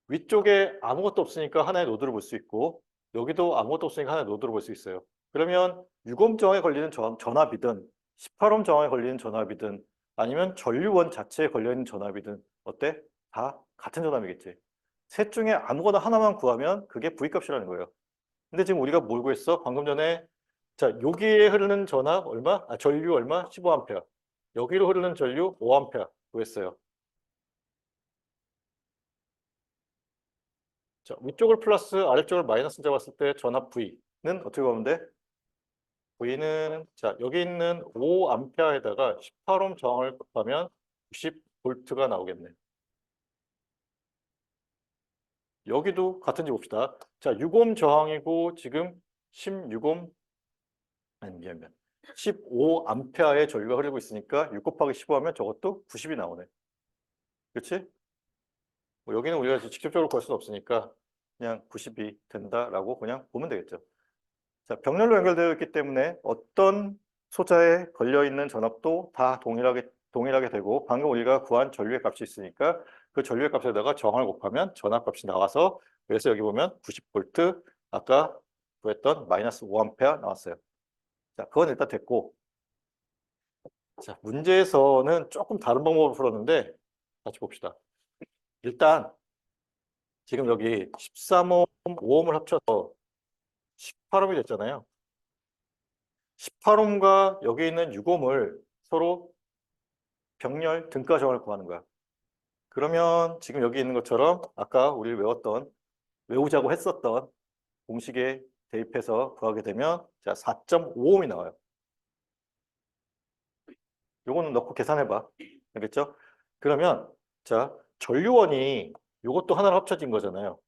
위쪽에 아무것도 없으니까 하나의 노드를 볼 수 있고 여기도 아무것도 없으니까 하나의 노드를 볼 수 있어요. 그러면 6옴 저항에 걸리는 전압이든 18옴 저항에 걸리는 전압이든 아니면 전류원 자체에 걸려있는 전압이든 어때? 다 같은 전압이겠지. 셋 중에 아무거나 하나만 구하면 그게 V값이라는 거예요. 근데 지금 우리가 뭘 구했어? 방금 전에 자 여기에 흐르는 전압 얼마? 전류 얼마? 15A. 여기로 흐르는 전류 5A 구했어요. 자, 위쪽을 플러스 아래쪽을 마이너스 잡았을 때 전압 V는 어떻게 보면 돼? V는 자 여기 있는 5A에다가 18옴 저항을 곱하면 90V가 나오겠네. 여기도 같은지 봅시다. 자 6옴 저항이고 지금 16옴 아니 미안 15A의 전류가 흐르고 있으니까 6 곱하기 15 하면 저것도 90이 나오네. 그렇지? 뭐 여기는 우리가 직접적으로 구할 수는 없으니까 그냥 90이 된다라고 그냥 보면 되겠죠. 자, 병렬로 연결되어 있기 때문에 어떤 소자에 걸려있는 전압도 다 동일하게 되고 방금 우리가 구한 전류의 값이 있으니까 그 전류의 값에다가 정을 곱하면 전압 값이 나와서 그래서 여기 보면 90V 아까 구했던 마이너스 5A 나왔어요. 자, 그건 일단 됐고 자, 문제에서는 조금 다른 방법으로 풀었는데 같이 봅시다. 일단 지금 여기 13옴, 5옴을 합쳐서 18옴이 됐잖아요. 18옴과 여기 있는 6옴을 서로 병렬 등가정을 구하는 거야. 그러면 지금 여기 있는 것처럼 아까 우리 외우자고 했었던 공식에 대입해서 구하게 되면 자 4.5옴이 나와요. 요거는 넣고 계산해봐. 알겠죠? 그러면 자 전류원이 요것도 하나로 합쳐진 거잖아요.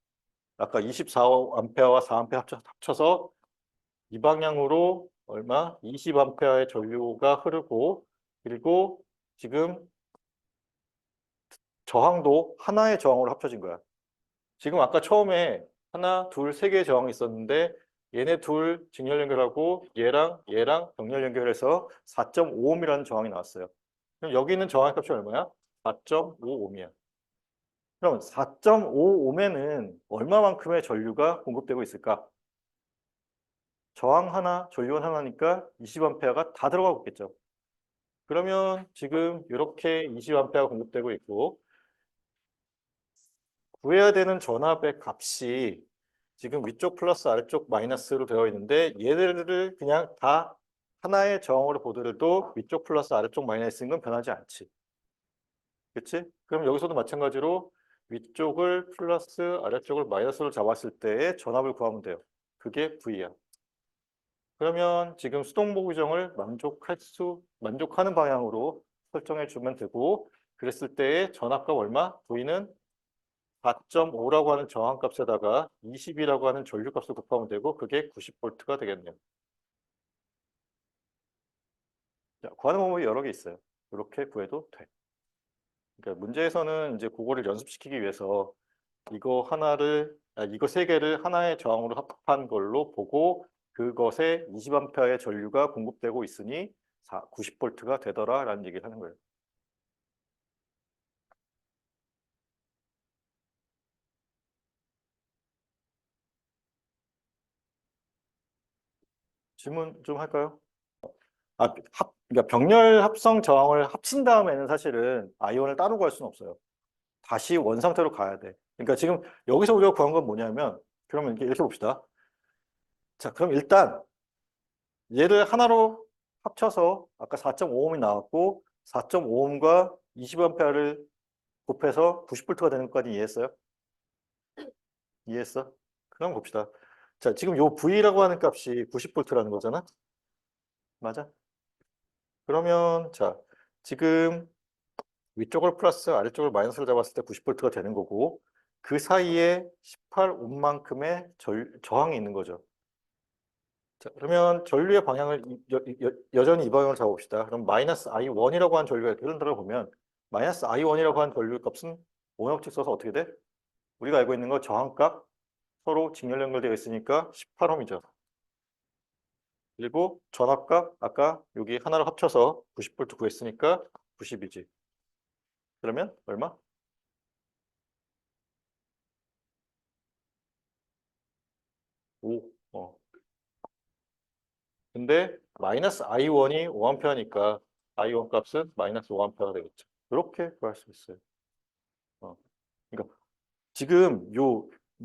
아까 24A와 4A 합쳐서 이 방향으로 얼마? 20A의 전류가 흐르고 그리고 지금 저항도 하나의 저항으로 합쳐진 거야. 지금 아까 처음에 하나, 둘, 세 개의 저항이 있었는데 얘네 둘 직렬 연결하고 얘랑 병렬 연결해서 4.5옴이라는 저항이 나왔어요. 그럼 여기 있는 저항의 값이 얼마야? 4.5옴이야. 그럼 4.5옴에는 얼마만큼의 전류가 공급되고 있을까? 저항 하나, 전류원 하나니까 20A가 다 들어가고 있겠죠. 그러면 지금 이렇게 20A가 공급되고 있고 구해야 되는 전압의 값이 지금 위쪽 플러스 아래쪽 마이너스로 되어 있는데 얘들을 그냥 다 하나의 저항으로 보더라도 위쪽 플러스 아래쪽 마이너스인 건 변하지 않지. 그치? 그럼 여기서도 마찬가지로 위쪽을 플러스 아래쪽을 마이너스로 잡았을 때의 전압을 구하면 돼요. 그게 V야. 그러면 지금 수동보 규정을 만족하는 방향으로 설정해 주면 되고 그랬을 때의 전압값 얼마? V는 4.5라고 하는 저항값에다가 20이라고 하는 전류값을 곱하면 되고 그게 90V가 되겠네요. 자, 구하는 방법이 여러 개 있어요. 이렇게 구해도 돼. 그러니까 문제에서는 이제 그거를 연습시키기 위해서 이거 세 개를 하나의 저항으로 합한 걸로 보고 그것에 20A의 전류가 공급되고 있으니 90V가 되더라라는 얘기를 하는 거예요. 질문 좀 할까요? 그러니까 병렬 합성 저항을 합친 다음에는 사실은 아이온을 따로 구할 수는 없어요. 다시 원상태로 가야 돼. 그러니까 지금 여기서 우리가 구한 건 뭐냐면 그러면 이렇게 봅시다. 자, 그럼 일단 얘를 하나로 합쳐서 아까 4.5옴이 나왔고 4.5옴과 20A를 곱해서 90V가 되는 것까지 이해했어요? 이해했어? 그럼 봅시다. 자, 지금 요 V라고 하는 값이 90V라는 거잖아? 맞아? 그러면 자, 지금 위쪽을 플러스 아래쪽을 마이너스를 잡았을 때 90V가 되는 거고 그 사이에 18옴만큼의 저항이 있는 거죠. 자, 그러면 전류의 방향을 여전히 이 방향을 잡아봅시다. 그럼 마이너스 I1이라고 하는 전류가 이렇게 흐른다고 보면 마이너스 I1이라고 하는 전류 값은 오형식 써서 어떻게 돼? 우리가 알고 있는 거 저항값 서로 직렬 연결되어 있으니까 18옴이죠. 그리고 전압값 아까 여기 하나를 합쳐서 90V 구했으니까 90이지. 그러면 얼마? 5. 근데 마이너스 I1이 5A니까 I1 값은 마이너스 5A가 되겠죠. 이렇게 구할 수 있어요. 어. 그러니까 지금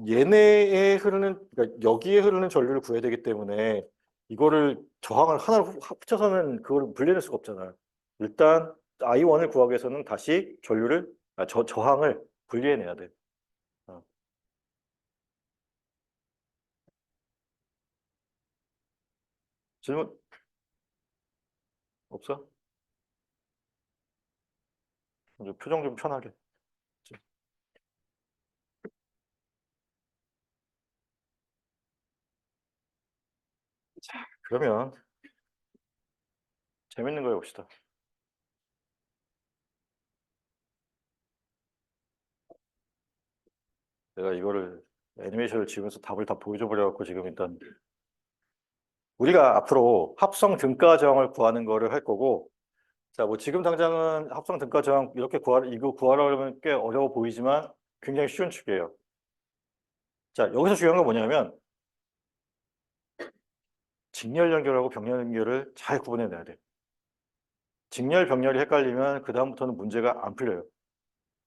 얘네에 그러니까 여기에 흐르는 전류를 구해야 되기 때문에 이거를 저항을 하나로 합쳐서는 그걸 분리할 수가 없잖아요. 일단 I1을 구하기 위해서는 다시 저항을 분리해내야 돼. 어. 질문 없어? 이제 표정 좀 편하게. 자, 그러면 재밌는 거 해봅시다. 내가 이거를 애니메이션을 지으면서 답을 다 보여줘 버려갖고 지금 일단 우리가 앞으로 합성 등가 저항을 구하는 거를 할 거고, 자, 뭐 지금 당장은 합성 등가 저항 이렇게 이거 구하려면 꽤 어려워 보이지만 굉장히 쉬운 축이에요. 자, 여기서 중요한 건 뭐냐면 직렬 연결하고 병렬 연결을 잘 구분해내야 돼. 직렬 병렬이 헷갈리면 그 다음부터는 문제가 안 풀려요.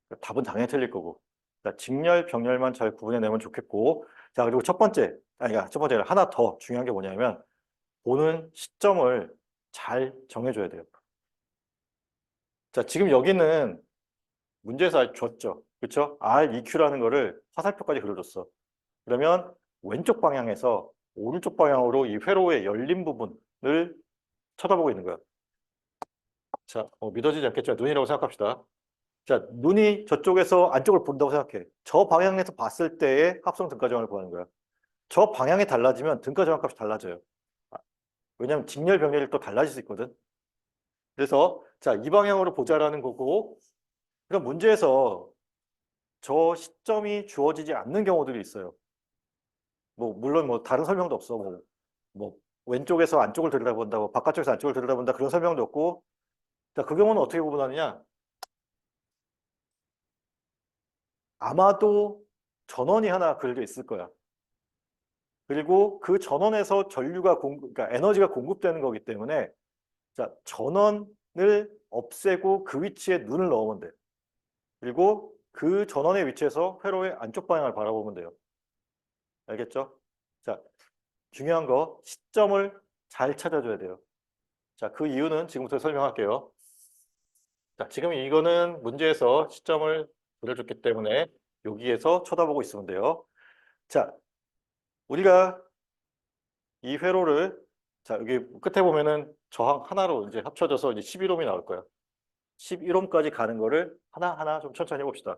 그러니까 답은 당연히 틀릴 거고. 자, 직렬 병렬만 잘 구분해내면 좋겠고. 자, 그리고 첫 번째, 아니야, 첫 번째는 하나 더 중요한 게 뭐냐면 보는 시점을 잘 정해줘야 돼요. 자, 지금 여기는 문제에서 줬죠. 그렇죠? REQ라는 거를 화살표까지 그려줬어. 그러면 왼쪽 방향에서 오른쪽 방향으로 이 회로의 열린 부분을 쳐다보고 있는 거야. 자, 믿어지지 않겠죠? 눈이라고 생각합시다. 자, 눈이 저쪽에서 안쪽을 본다고 생각해. 저 방향에서 봤을 때의 합성 등가정을 구하는 거야. 저 방향이 달라지면 등가정합 값이 달라져요. 왜냐하면 직렬 병렬이 또 달라질 수 있거든. 그래서 자, 이 방향으로 보자라는 거고, 그럼 문제에서 저 시점이 주어지지 않는 경우들이 있어요. 뭐 물론 뭐 다른 설명도 없어. 뭐 왼쪽에서 안쪽을 들여다본다고, 바깥쪽에서 안쪽을 들여다본다 그런 설명도 없고. 자, 그 경우는 어떻게 구분하느냐? 아마도 전원이 하나 그려져 있을 거야. 그리고 그 전원에서 그러니까 에너지가 공급되는 거기 때문에 자, 전원을 없애고 그 위치에 눈을 넣으면 돼. 그리고 그 전원의 위치에서 회로의 안쪽 방향을 바라보면 돼요. 알겠죠? 자, 중요한 거 시점을 잘 찾아줘야 돼요. 자, 그 이유는 지금부터 설명할게요. 자, 지금 이거는 문제에서 시점을 그려줬기 때문에 여기에서 쳐다보고 있으면 돼요. 자, 우리가 이 회로를 자, 여기 끝에 보면은 저항 하나로 이제 합쳐져서 이제 11옴이 나올 거야. 11옴까지 가는 거를 하나하나 좀 천천히 해봅시다.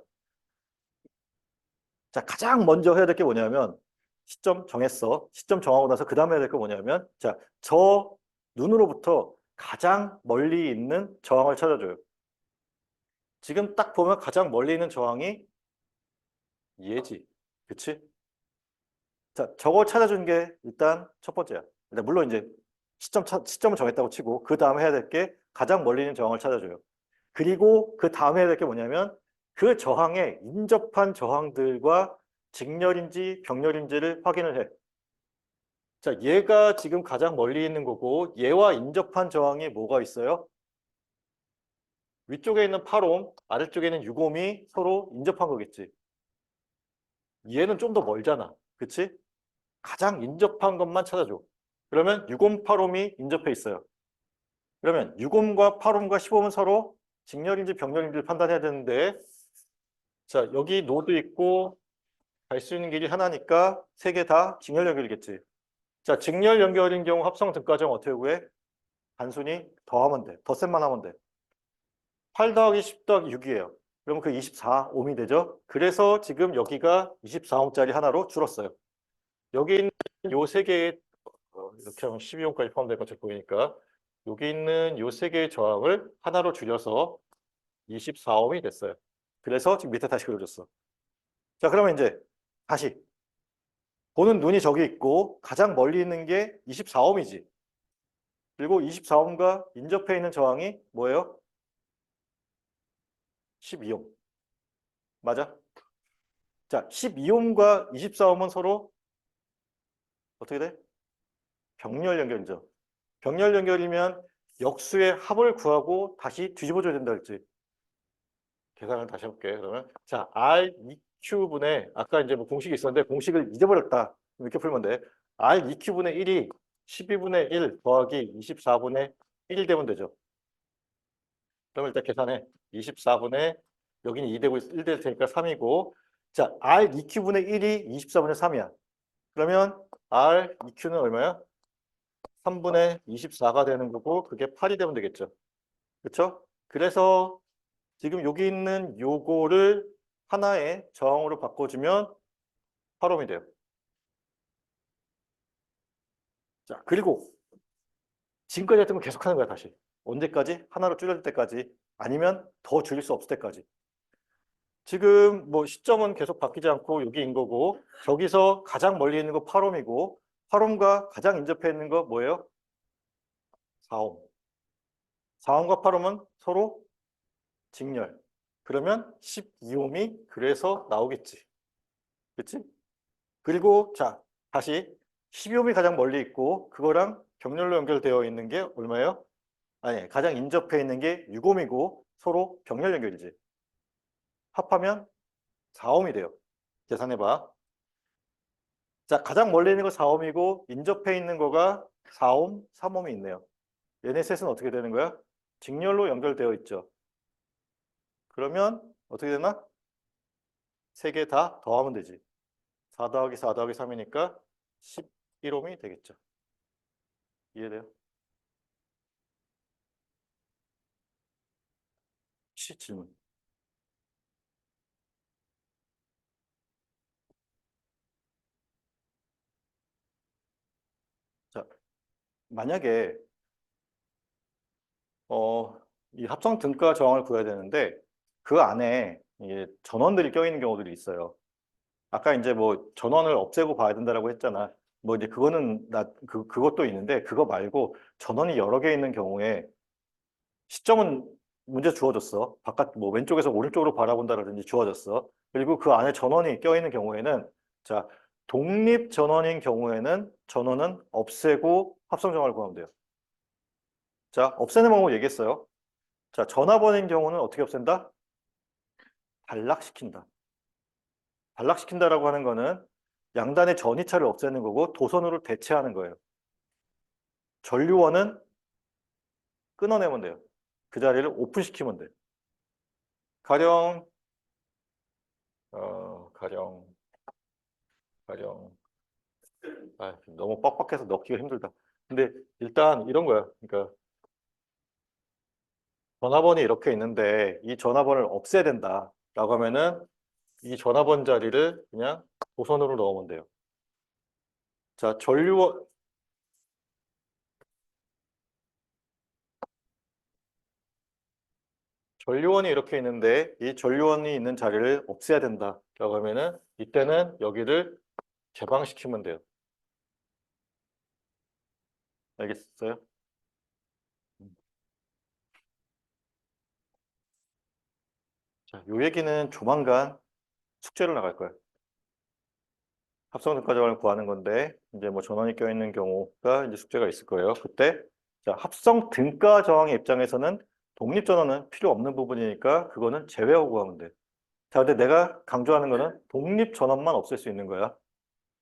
자, 가장 먼저 해야 될 게 뭐냐면 시점 정했어. 시점 정하고 나서 그 다음에 해야 될 게 뭐냐면 자, 저 눈으로부터 가장 멀리 있는 저항을 찾아줘요. 지금 딱 보면 가장 멀리 있는 저항이 얘지. 그치? 자, 저걸 찾아주는 게 일단 첫 번째야. 근데 물론 이제 시점을 정했다고 치고 그 다음에 해야 될 게 가장 멀리 있는 저항을 찾아줘요. 그리고 그 다음에 해야 될 게 뭐냐면 그 저항에 인접한 저항들과 직렬인지 병렬인지를 확인을 해. 자, 얘가 지금 가장 멀리 있는 거고 얘와 인접한 저항이 뭐가 있어요? 위쪽에 있는 8옴, 아래쪽에 있는 6옴이 서로 인접한 거겠지. 얘는 좀 더 멀잖아. 그치? 가장 인접한 것만 찾아줘. 그러면 6옴, 8옴이 인접해 있어요. 그러면 6옴과 8옴과 10옴은 서로 직렬인지 병렬인지를 판단해야 되는데 자, 여기 노드 있고 갈 수 있는 길이 하나니까 세 개 다 직렬 연결이겠지. 자, 직렬 연결인 경우 합성 등가정 어떻게 구해? 단순히 더하면 돼. 덧셈만 하면 돼. 8 더하기 10 더하기 6이에요. 그러면 그 24옴이 되죠. 그래서 지금 여기가 24옴짜리 하나로 줄었어요. 여기 있는 요 세 개의 이렇게 하면 12옴까지 포함될 것처럼 보이니까 여기 있는 요 세 개의 저항을 하나로 줄여서 24옴이 됐어요. 그래서 지금 밑에 다시 그려줬어. 자, 그러면 이제 다시 보는 눈이 저기 있고 가장 멀리 있는 게 24옴이지. 그리고 24옴과 인접해 있는 저항이 뭐예요? 12옴. 맞아? 자, 12옴과 24옴은 서로 어떻게 돼? 병렬 연결이죠. 병렬 연결이면 역수의 합을 구하고 다시 뒤집어줘야 된다 그랬지. 계산을 다시 해볼게. 그러면 자, R2Q분의 아까 이제 뭐 공식이 있었는데 공식을 잊어버렸다. 이렇게 풀면 돼. R2Q분의 1이 12분의 1 더하기 24분의 1 되면 되죠. 그럼 일단 계산해. 24분의 여기는 2 되고 1 될 테니까 3이고 자, R2Q분의 1이 24분의 3이야. 그러면 R2Q는 얼마야? 3분의 24가 되는 거고 그게 8이 되면 되겠죠. 그렇죠? 그래서 지금 여기 있는 요거를 하나의 저항으로 바꿔주면 8옴이 돼요. 자, 그리고 지금까지 했던 거 계속하는 거야, 다시. 언제까지? 하나로 줄여질 때까지. 아니면 더 줄일 수 없을 때까지. 지금 뭐 시점은 계속 바뀌지 않고 여기인 거고 저기서 가장 멀리 있는 거 8옴이고 8옴과 가장 인접해 있는 거 뭐예요? 4옴. 4옴과 8옴은 서로 직렬. 그러면 12옴이 그래서 나오겠지. 그치? 그리고 자, 다시 12옴이 가장 멀리 있고 그거랑 병렬로 연결되어 있는 게 얼마예요? 아니, 가장 인접해 있는 게 6옴이고 서로 병렬 연결이지. 합하면 4옴이 돼요. 계산해봐. 자, 가장 멀리 있는 거 4옴이고 인접해 있는 거가 4옴, 3옴이 있네요. 얘네 셋은 어떻게 되는 거야? 직렬로 연결되어 있죠. 그러면 어떻게 되나? 세 개 다 더하면 되지. 4 더하기 4 더하기 3이니까 11옴이 되겠죠. 이해돼요? 혹시 질문? 자, 만약에 이 합성 등가 저항을 구해야 되는데 그 안에 이게 전원들이 껴있는 경우들이 있어요. 아까 이제 뭐 전원을 없애고 봐야 된다라고 했잖아. 뭐 이제 그거는 그것도 있는데 그거 말고 전원이 여러 개 있는 경우에 시점은 문제 주어졌어. 바깥 뭐 왼쪽에서 오른쪽으로 바라본다라든지 주어졌어. 그리고 그 안에 전원이 껴있는 경우에는 자 독립 전원인 경우에는 전원은 없애고 합성 정화를 구하면 돼요. 자 없애는 방법 얘기했어요. 자 전화번인 경우는 어떻게 없앤다? 단락시킨다. 단락시킨다라고 하는 거는 양단의 전이차를 없애는 거고 도선으로 대체하는 거예요. 전류원은 끊어내면 돼요. 그 자리를 오픈시키면 돼요. 가령 가령 너무 빡빡해서 넣기가 힘들다. 근데 일단 이런 거야. 그러니까 전화번이 이렇게 있는데 이 전화번을 없애야 된다라고 하면은 이 전화번 자리를 그냥 도선으로 넣으면 돼요. 자, 전류원이 이렇게 있는데 이 전류원이 있는 자리를 없애야 된다라고 하면은 이때는 여기를 개방시키면 돼요. 알겠어요? 음. 자, 요 얘기는 조만간 숙제로 나갈 거야. 합성 등가정을 구하는 건데 이제 뭐 전원이 껴있는 경우가 이제 숙제가 있을 거예요. 그때 자, 합성 등가 저항의 입장에서는 독립 전원은 필요 없는 부분이니까 그거는 제외하고 구하면 돼. 자, 근데 내가 강조하는 거는 독립 전원만 없앨 수 있는 거야.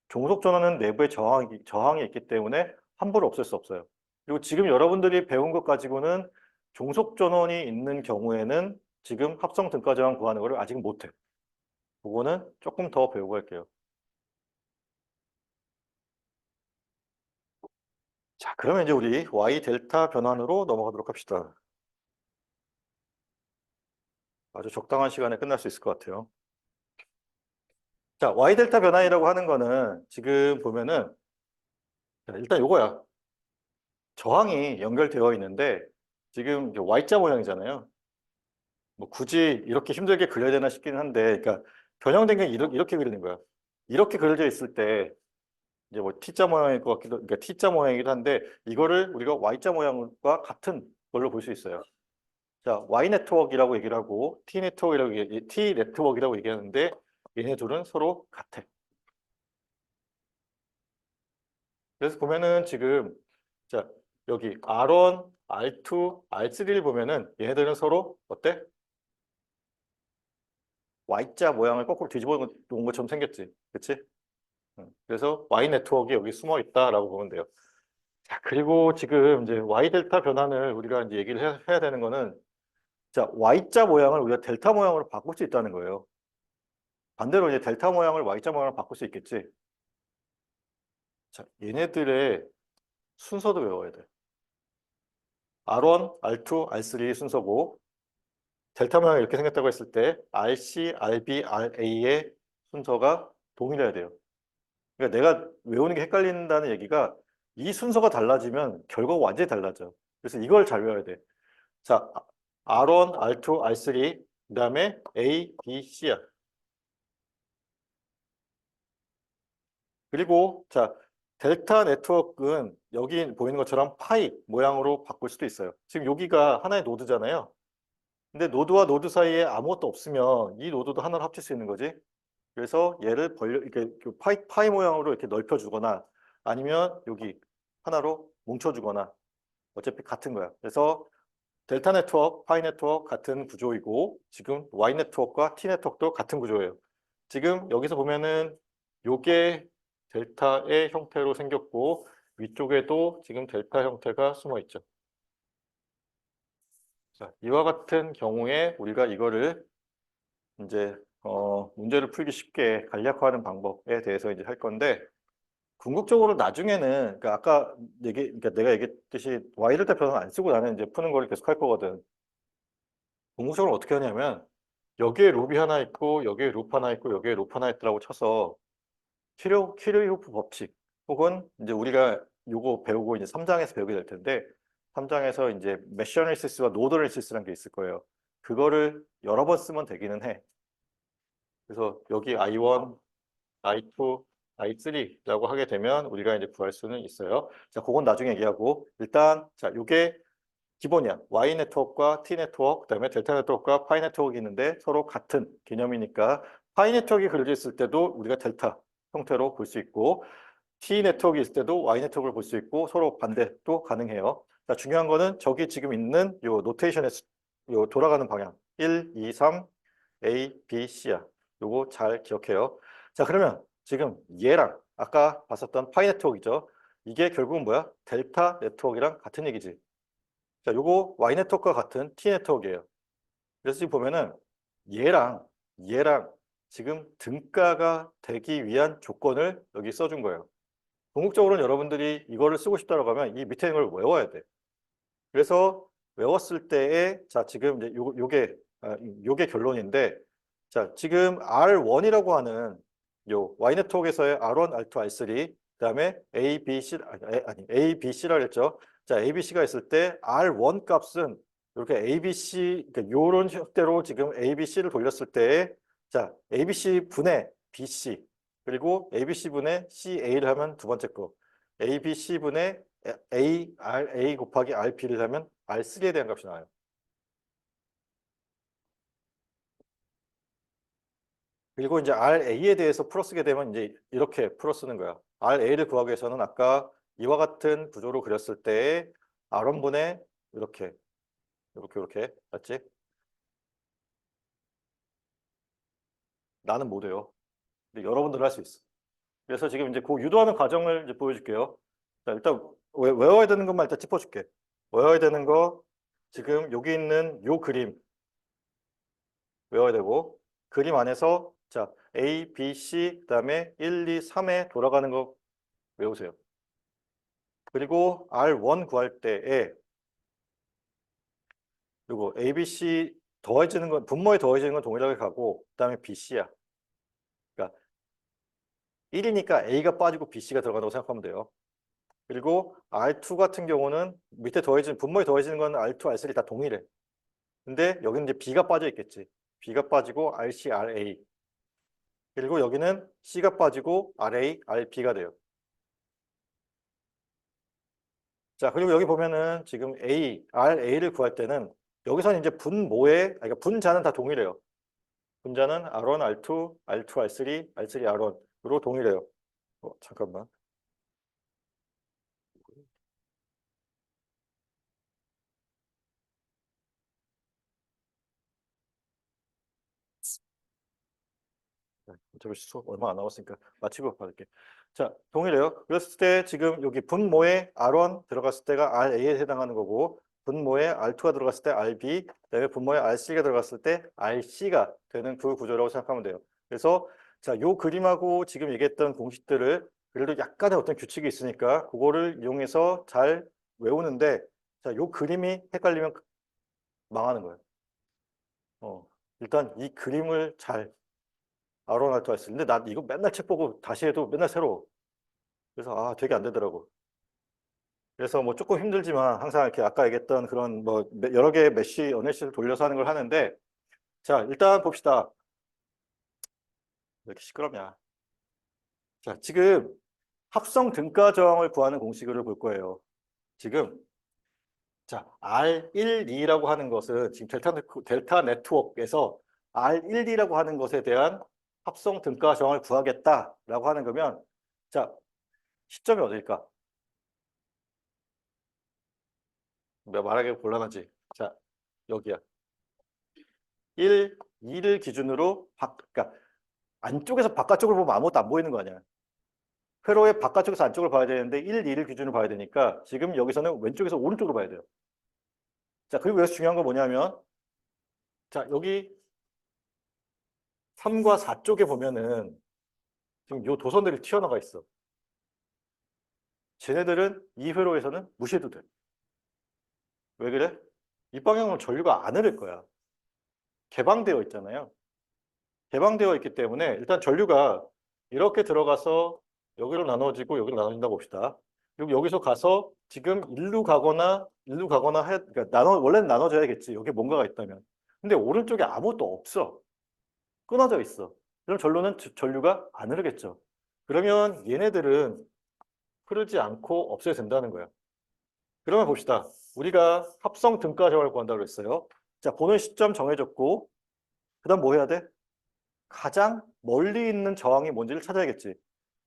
종속 전원은 내부에 저항이 있기 때문에 함부로 없앨 수 없어요. 그리고 지금 여러분들이 배운 것 가지고는 종속 전원이 있는 경우에는 지금 합성 등가 저항 구하는 거를 아직 못해. 그거는 조금 더 배우고 갈게요. 자, 그러면 이제 우리 Y 델타 변환으로 넘어가도록 합시다. 아주 적당한 시간에 끝날 수 있을 것 같아요. 자, Y 델타 변환이라고 하는 거는 지금 보면은 자, 일단 요거야. 저항이 연결되어 있는데 지금 이제 Y자 모양이잖아요. 뭐 굳이 이렇게 힘들게 그려야 되나 싶기는 한데, 그러니까 변형된 게 이렇게 그리는 거야. 이렇게 그려져 있을 때 이제 뭐 T자 모양일 것 같기도, 그러니까 T자 모양이기도 한데 이거를 우리가 Y자 모양과 같은 걸로 볼 수 있어요. 자, Y 네트워크라고 얘기를 하고 T 네트워크라고 얘기하는데 얘네 둘은 서로 같아. 그래서 보면은 지금 자, 여기 R1, R2, R3를 보면은 얘네들은 서로 어때? Y자 모양을 거꾸로 뒤집어 놓은 것처럼 생겼지. 그치? 그래서 Y 네트워크가 여기 숨어 있다라고 보면 돼요. 자, 그리고 지금 이제 Y 델타 변환을 우리가 이제 얘기를 해야 되는 거는 자, Y자 모양을 우리가 델타 모양으로 바꿀 수 있다는 거예요. 반대로 이제 델타 모양을 Y자 모양으로 바꿀 수 있겠지. 자, 얘네들의 순서도 외워야 돼. R1, R2, R3 순서고 델타 모양이 이렇게 생겼다고 했을 때 RC, RB, RA의 순서가 동일해야 돼요. 그러니까 내가 외우는 게 헷갈린다는 얘기가 이 순서가 달라지면 결과가 완전히 달라져. 그래서 이걸 잘 외워야 돼. 자, R1, R2, R3 그다음에 A, B, C야. 그리고 자, 델타 네트워크는 여기 보이는 것처럼 파이 모양으로 바꿀 수도 있어요. 지금 여기가 하나의 노드잖아요. 근데 노드와 노드 사이에 아무것도 없으면 이 노드도 하나로 합칠 수 있는 거지. 그래서 얘를 이렇게 파이 모양으로 이렇게 넓혀주거나 아니면 여기 하나로 뭉쳐주거나 어차피 같은 거야. 그래서 델타 네트워크, 파이 네트워크 같은 구조이고 지금 Y 네트워크와 T 네트워크도 같은 구조예요. 지금 여기서 보면은 요게 델타의 형태로 생겼고 위쪽에도 지금 델타 형태가 숨어 있죠. 자, 이와 같은 경우에 우리가 이거를 이제 문제를 풀기 쉽게 간략화하는 방법에 대해서 이제 할 건데 궁극적으로 나중에는 그러니까 아까 그러니까 내가 얘기했듯이 Y를 대표는 안 쓰고 나는 이제 푸는 걸 계속 할 거거든. 궁극적으로 어떻게 하냐면 여기에 룹이 하나 있고 여기에 룹 하나 있고 여기에 룹 하나 있더라고 쳐서 키르호프 법칙 혹은 이제 우리가 요거 배우고 이제 3장에서 배우게 될 텐데 3장에서 이제 메쉬 어널리시스와 노드 어널리시스라는 게 있을 거예요. 그거를 여러 번 쓰면 되기는 해. 그래서 여기 I1, I2, I3라고 하게 되면 우리가 이제 구할 수는 있어요. 자, 그건 나중에 얘기하고 일단 자, 요게 기본이야. Y 네트워크와 T 네트워크, 그다음에 델타 네트워크와 파이 네트워크가 있는데 서로 같은 개념이니까 파이 네트워크가 그려져 있을 때도 우리가 델타 형태로 볼 수 있고 T 네트워크가 있을 때도 Y 네트워크를 볼 수 있고 서로 반대도 가능해요. 자, 중요한 거는 저기 지금 있는 요 노테이션의 요 돌아가는 방향 1, 2, 3, A, B, C야. 요거 잘 기억해요. 자, 그러면 지금 얘랑 아까 봤었던 파이 네트워크이죠. 이게 결국은 뭐야? 델타 네트워크랑 같은 얘기지. 자, 요거 Y 네트워크와 같은 T 네트워크예요. 그래서 지금 보면은 얘랑 지금 등가가 되기 위한 조건을 여기 써준 거예요. 궁극적으로는 여러분들이 이거를 쓰고 싶다고 하면 이 밑에 있는 걸 외워야 돼. 그래서 외웠을 때에 자, 지금 이제 요게 결론인데 자, 지금 R1이라고 하는 요 Y 네트워크에서의 R1, R2, R3 그다음에 A, B, C 아니 A, B, C라 그랬죠. 자, A, B, C가 있을 때 R1 값은 이렇게 A, B, C 그러니까 요런 형태로 지금 A, B, C를 돌렸을 때 자, A, B, C 분의 B, C 그리고 A, B, C 분의 C, A를 하면 두 번째 거 A, B, C 분의 A, R, A 곱하기 R, B를 하면 R3에 대한 값이 나와요. 그리고 이제 RA에 대해서 풀어쓰게 되면 이제 이렇게 풀어쓰는 거야. RA를 구하기 위해서는 아까 이와 같은 구조로 그렸을 때 R1분의 이렇게 맞지? 나는 못 외워. 근데 여러분들 할 수 있어. 그래서 지금 이제 그 유도하는 과정을 이제 보여줄게요. 자, 일단 외워야 되는 것만 일단 짚어줄게. 외워야 되는 거 지금 여기 있는 요 그림 외워야 되고 그림 안에서 자 A, B, C 그다음에 1, 2, 3에 돌아가는 거 외우세요. 그리고 R1 구할 때에 그리고 A, B, C 더해지는 건 분모에 더해지는 건 동일하게 가고 그다음에 BC야. 그러니까 1이니까 A가 빠지고 BC가 들어간다고 생각하면 돼요. 그리고 R2 같은 경우는 밑에 더해지는 분모에 더해지는 건 R2, R3 다 동일해. 근데 여기는 이제 B가 빠져 있겠지. B가 빠지고 RC, RA. 그리고 여기는 C가 빠지고 RA, RB가 돼요. 자, 그리고 여기 보면은 지금 A, RA를 구할 때는 여기서는 이제 그러니까 분자는 다 동일해요. 분자는 R1, R2, R2, R3, R3, R1으로 동일해요. 잠깐만. 어차피 수업 얼마 안 남았으니까 마치고 받을게. 자, 동일해요. 그랬을 때 지금 여기 분모에 R1 들어갔을 때가 RA에 해당하는 거고 분모에 R2가 들어갔을 때 RB, 그다음에 분모에 RC가 들어갔을 때 RC가 되는 그 구조라고 생각하면 돼요. 그래서 자, 요 그림하고 지금 얘기했던 공식들을 그래도 약간의 어떤 규칙이 있으니까 그거를 이용해서 잘 외우는데 자, 요 그림이 헷갈리면 망하는 거예요. 일단 이 그림을 잘 아로나토 했어. 근데 난 이거 맨날 책 보고 다시 해도 맨날 새로워. 그래서 아, 되게 안 되더라고. 그래서 뭐 조금 힘들지만 항상 이렇게 아까 얘기했던 그런 뭐 여러 개의 메쉬 어널리시스를 돌려서 하는 걸 하는데 자, 일단 봅시다. 왜 이렇게 시끄럽냐. 자, 지금 합성 등가 저항을 구하는 공식을 볼 거예요. 지금 자, R1, 2라고 하는 것은 지금 델타 네트워크에서 R1, 2라고 하는 것에 대한 합성 등가 저항을 구하겠다라고 하는 거면 자, 시점이 어딜까? 말하기 곤란하지. 자, 여기야. 1, 2를 기준으로 그러니까 안쪽에서 바깥쪽을 보면 아무것도 안 보이는 거 아니야. 회로의 바깥쪽에서 안쪽을 봐야 되는데 1, 2를 기준으로 봐야 되니까 지금 여기서는 왼쪽에서 오른쪽으로 봐야 돼요. 자, 그리고 여기서 중요한 건 뭐냐면 자, 여기 3과 4 쪽에 보면은 지금 요 도선들이 튀어나가 있어. 쟤네들은 이 회로에서는 무시해도 돼. 왜 그래? 이 방향으로 전류가 안 흐를 거야. 개방되어 있잖아요. 개방되어 있기 때문에 일단 전류가 이렇게 들어가서 여기로 나눠지고 여기로 나눠진다고 봅시다. 그리고 여기서 가서 지금 일루 가거나 그러니까 원래는 나눠져야겠지. 여기 뭔가가 있다면. 근데 오른쪽에 아무것도 없어. 끊어져 있어. 그럼 전류가 안 흐르겠죠. 그러면 얘네들은 흐르지 않고 없어야 된다는 거야. 그러면 봅시다. 우리가 합성 등가 저항을 구한다고 그랬어요. 자, 보는 시점 정해졌고 그다음 뭐 해야 돼? 가장 멀리 있는 저항이 뭔지를 찾아야겠지.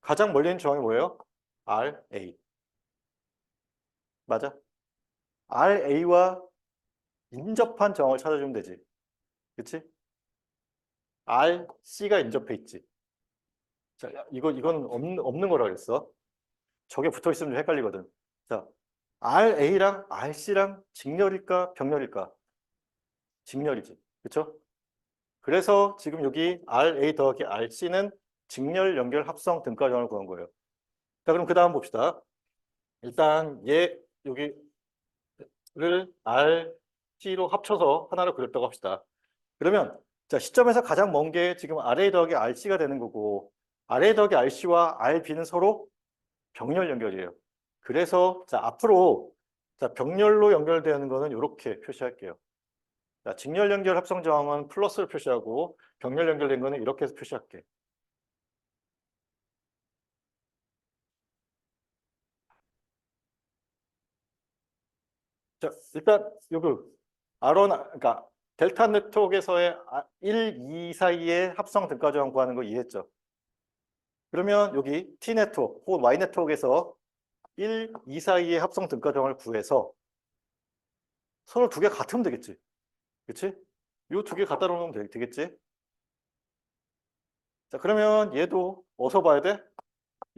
가장 멀리 있는 저항이 뭐예요? RA. 맞아. RA와 인접한 저항을 찾아주면 되지. 그치? RC가 인접해 있지. 자, 이건 없는 거라 그랬어. 저게 붙어 있으면 좀 헷갈리거든. 자, RA랑 RC랑 직렬일까 병렬일까? 직렬이지. 그쵸? 그래서 지금 여기 RA 더하기 RC는 직렬 연결 합성 등가 저항을 구한 거예요. 자, 그럼 그 다음 봅시다. 일단 여기를 RC로 합쳐서 하나로 그렸다고 합시다. 그러면 자, 시점에서 가장 먼 게 지금 RA 더하기 RC가 되는 거고 RA 더하기 RC와 RB는 서로 병렬 연결이에요. 그래서 자, 앞으로 자, 병렬로 연결되는 거는 이렇게 표시할게요. 자, 직렬 연결 합성 저항은 플러스를 표시하고 병렬 연결된 거는 이렇게 해서 표시할게. 자, 일단 요거 그러니까 델타 네트워크에서의 1, 2 사이의 합성 등가 저항 구하는 거 이해했죠? 그러면 여기 T 네트워크 혹은 Y 네트워크에서 1, 2 사이의 합성 등가 저항을 구해서 서로 두 개 같으면 되겠지. 그치? 요 두 개 갖다 놓으면 되겠지? 자, 그러면 얘도 어디서 봐야 돼?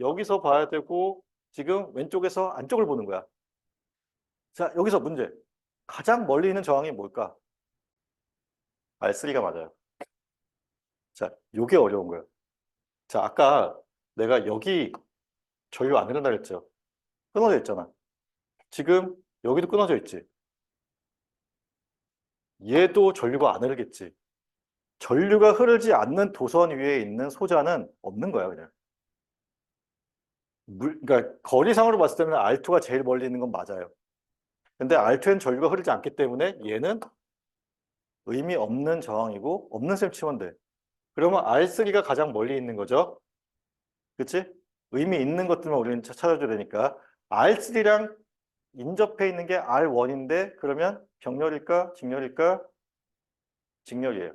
여기서 봐야 되고 지금 왼쪽에서 안쪽을 보는 거야. 자, 여기서 문제. 가장 멀리 있는 저항이 뭘까? R3가 맞아요. 자, 요게 어려운 거예요. 자, 아까 내가 여기 전류 안 흐른다 그랬죠? 끊어져 있잖아. 지금 여기도 끊어져 있지. 얘도 전류가 안 흐르겠지. 전류가 흐르지 않는 도선 위에 있는 소자는 없는 거야, 그냥. 그러니까 거리상으로 봤을 때는 R2가 제일 멀리 있는 건 맞아요. 근데 R2는 전류가 흐르지 않기 때문에 얘는 의미 없는 저항이고 없는 셈 치면 돼. 그러면 R3가 가장 멀리 있는 거죠. 그치? 의미 있는 것들만 우리는 찾아줘야 되니까 R3랑 인접해 있는 게 R1인데 그러면 병렬일까? 직렬일까? 직렬이에요.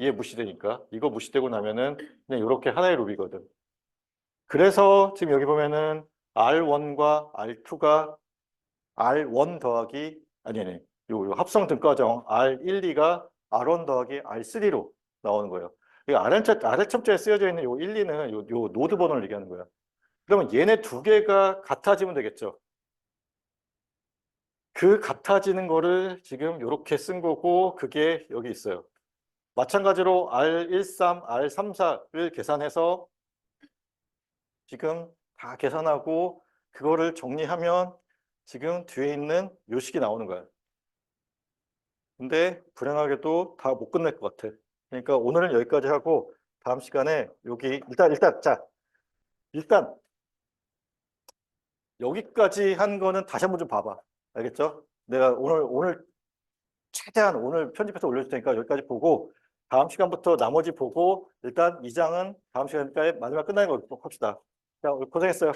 얘 무시되니까. 이거 무시되고 나면은 그냥 이렇게 하나의 룹이거든. 그래서 지금 여기 보면은 R1과 R2가 R1 더하기 아니 요 합성 등가정 R1, 2가 R1 더하기 R3로 나오는 거예요. 이 아래첨자에 쓰여져 있는 요 1, 2는 요 노드 번호를 얘기하는 거야. 그러면 얘네 두 개가 같아지면 되겠죠. 그 같아지는 거를 지금 이렇게 쓴 거고 그게 여기 있어요. 마찬가지로 R13, R34를 계산해서 지금 다 계산하고 그거를 정리하면 지금 뒤에 있는 요식이 나오는 거야. 근데 불행하게도 다 못 끝낼 것 같아. 그러니까 오늘은 여기까지 하고 다음 시간에 여기 일단 여기까지 한 거는 다시 한번 좀 봐봐. 알겠죠? 내가 오늘 최대한 오늘 편집해서 올려줄 테니까 여기까지 보고 다음 시간부터 나머지 보고 일단 2장은 다음 시간까지 마지막 끝나는 거 합시다. 자, 오늘 고생했어요.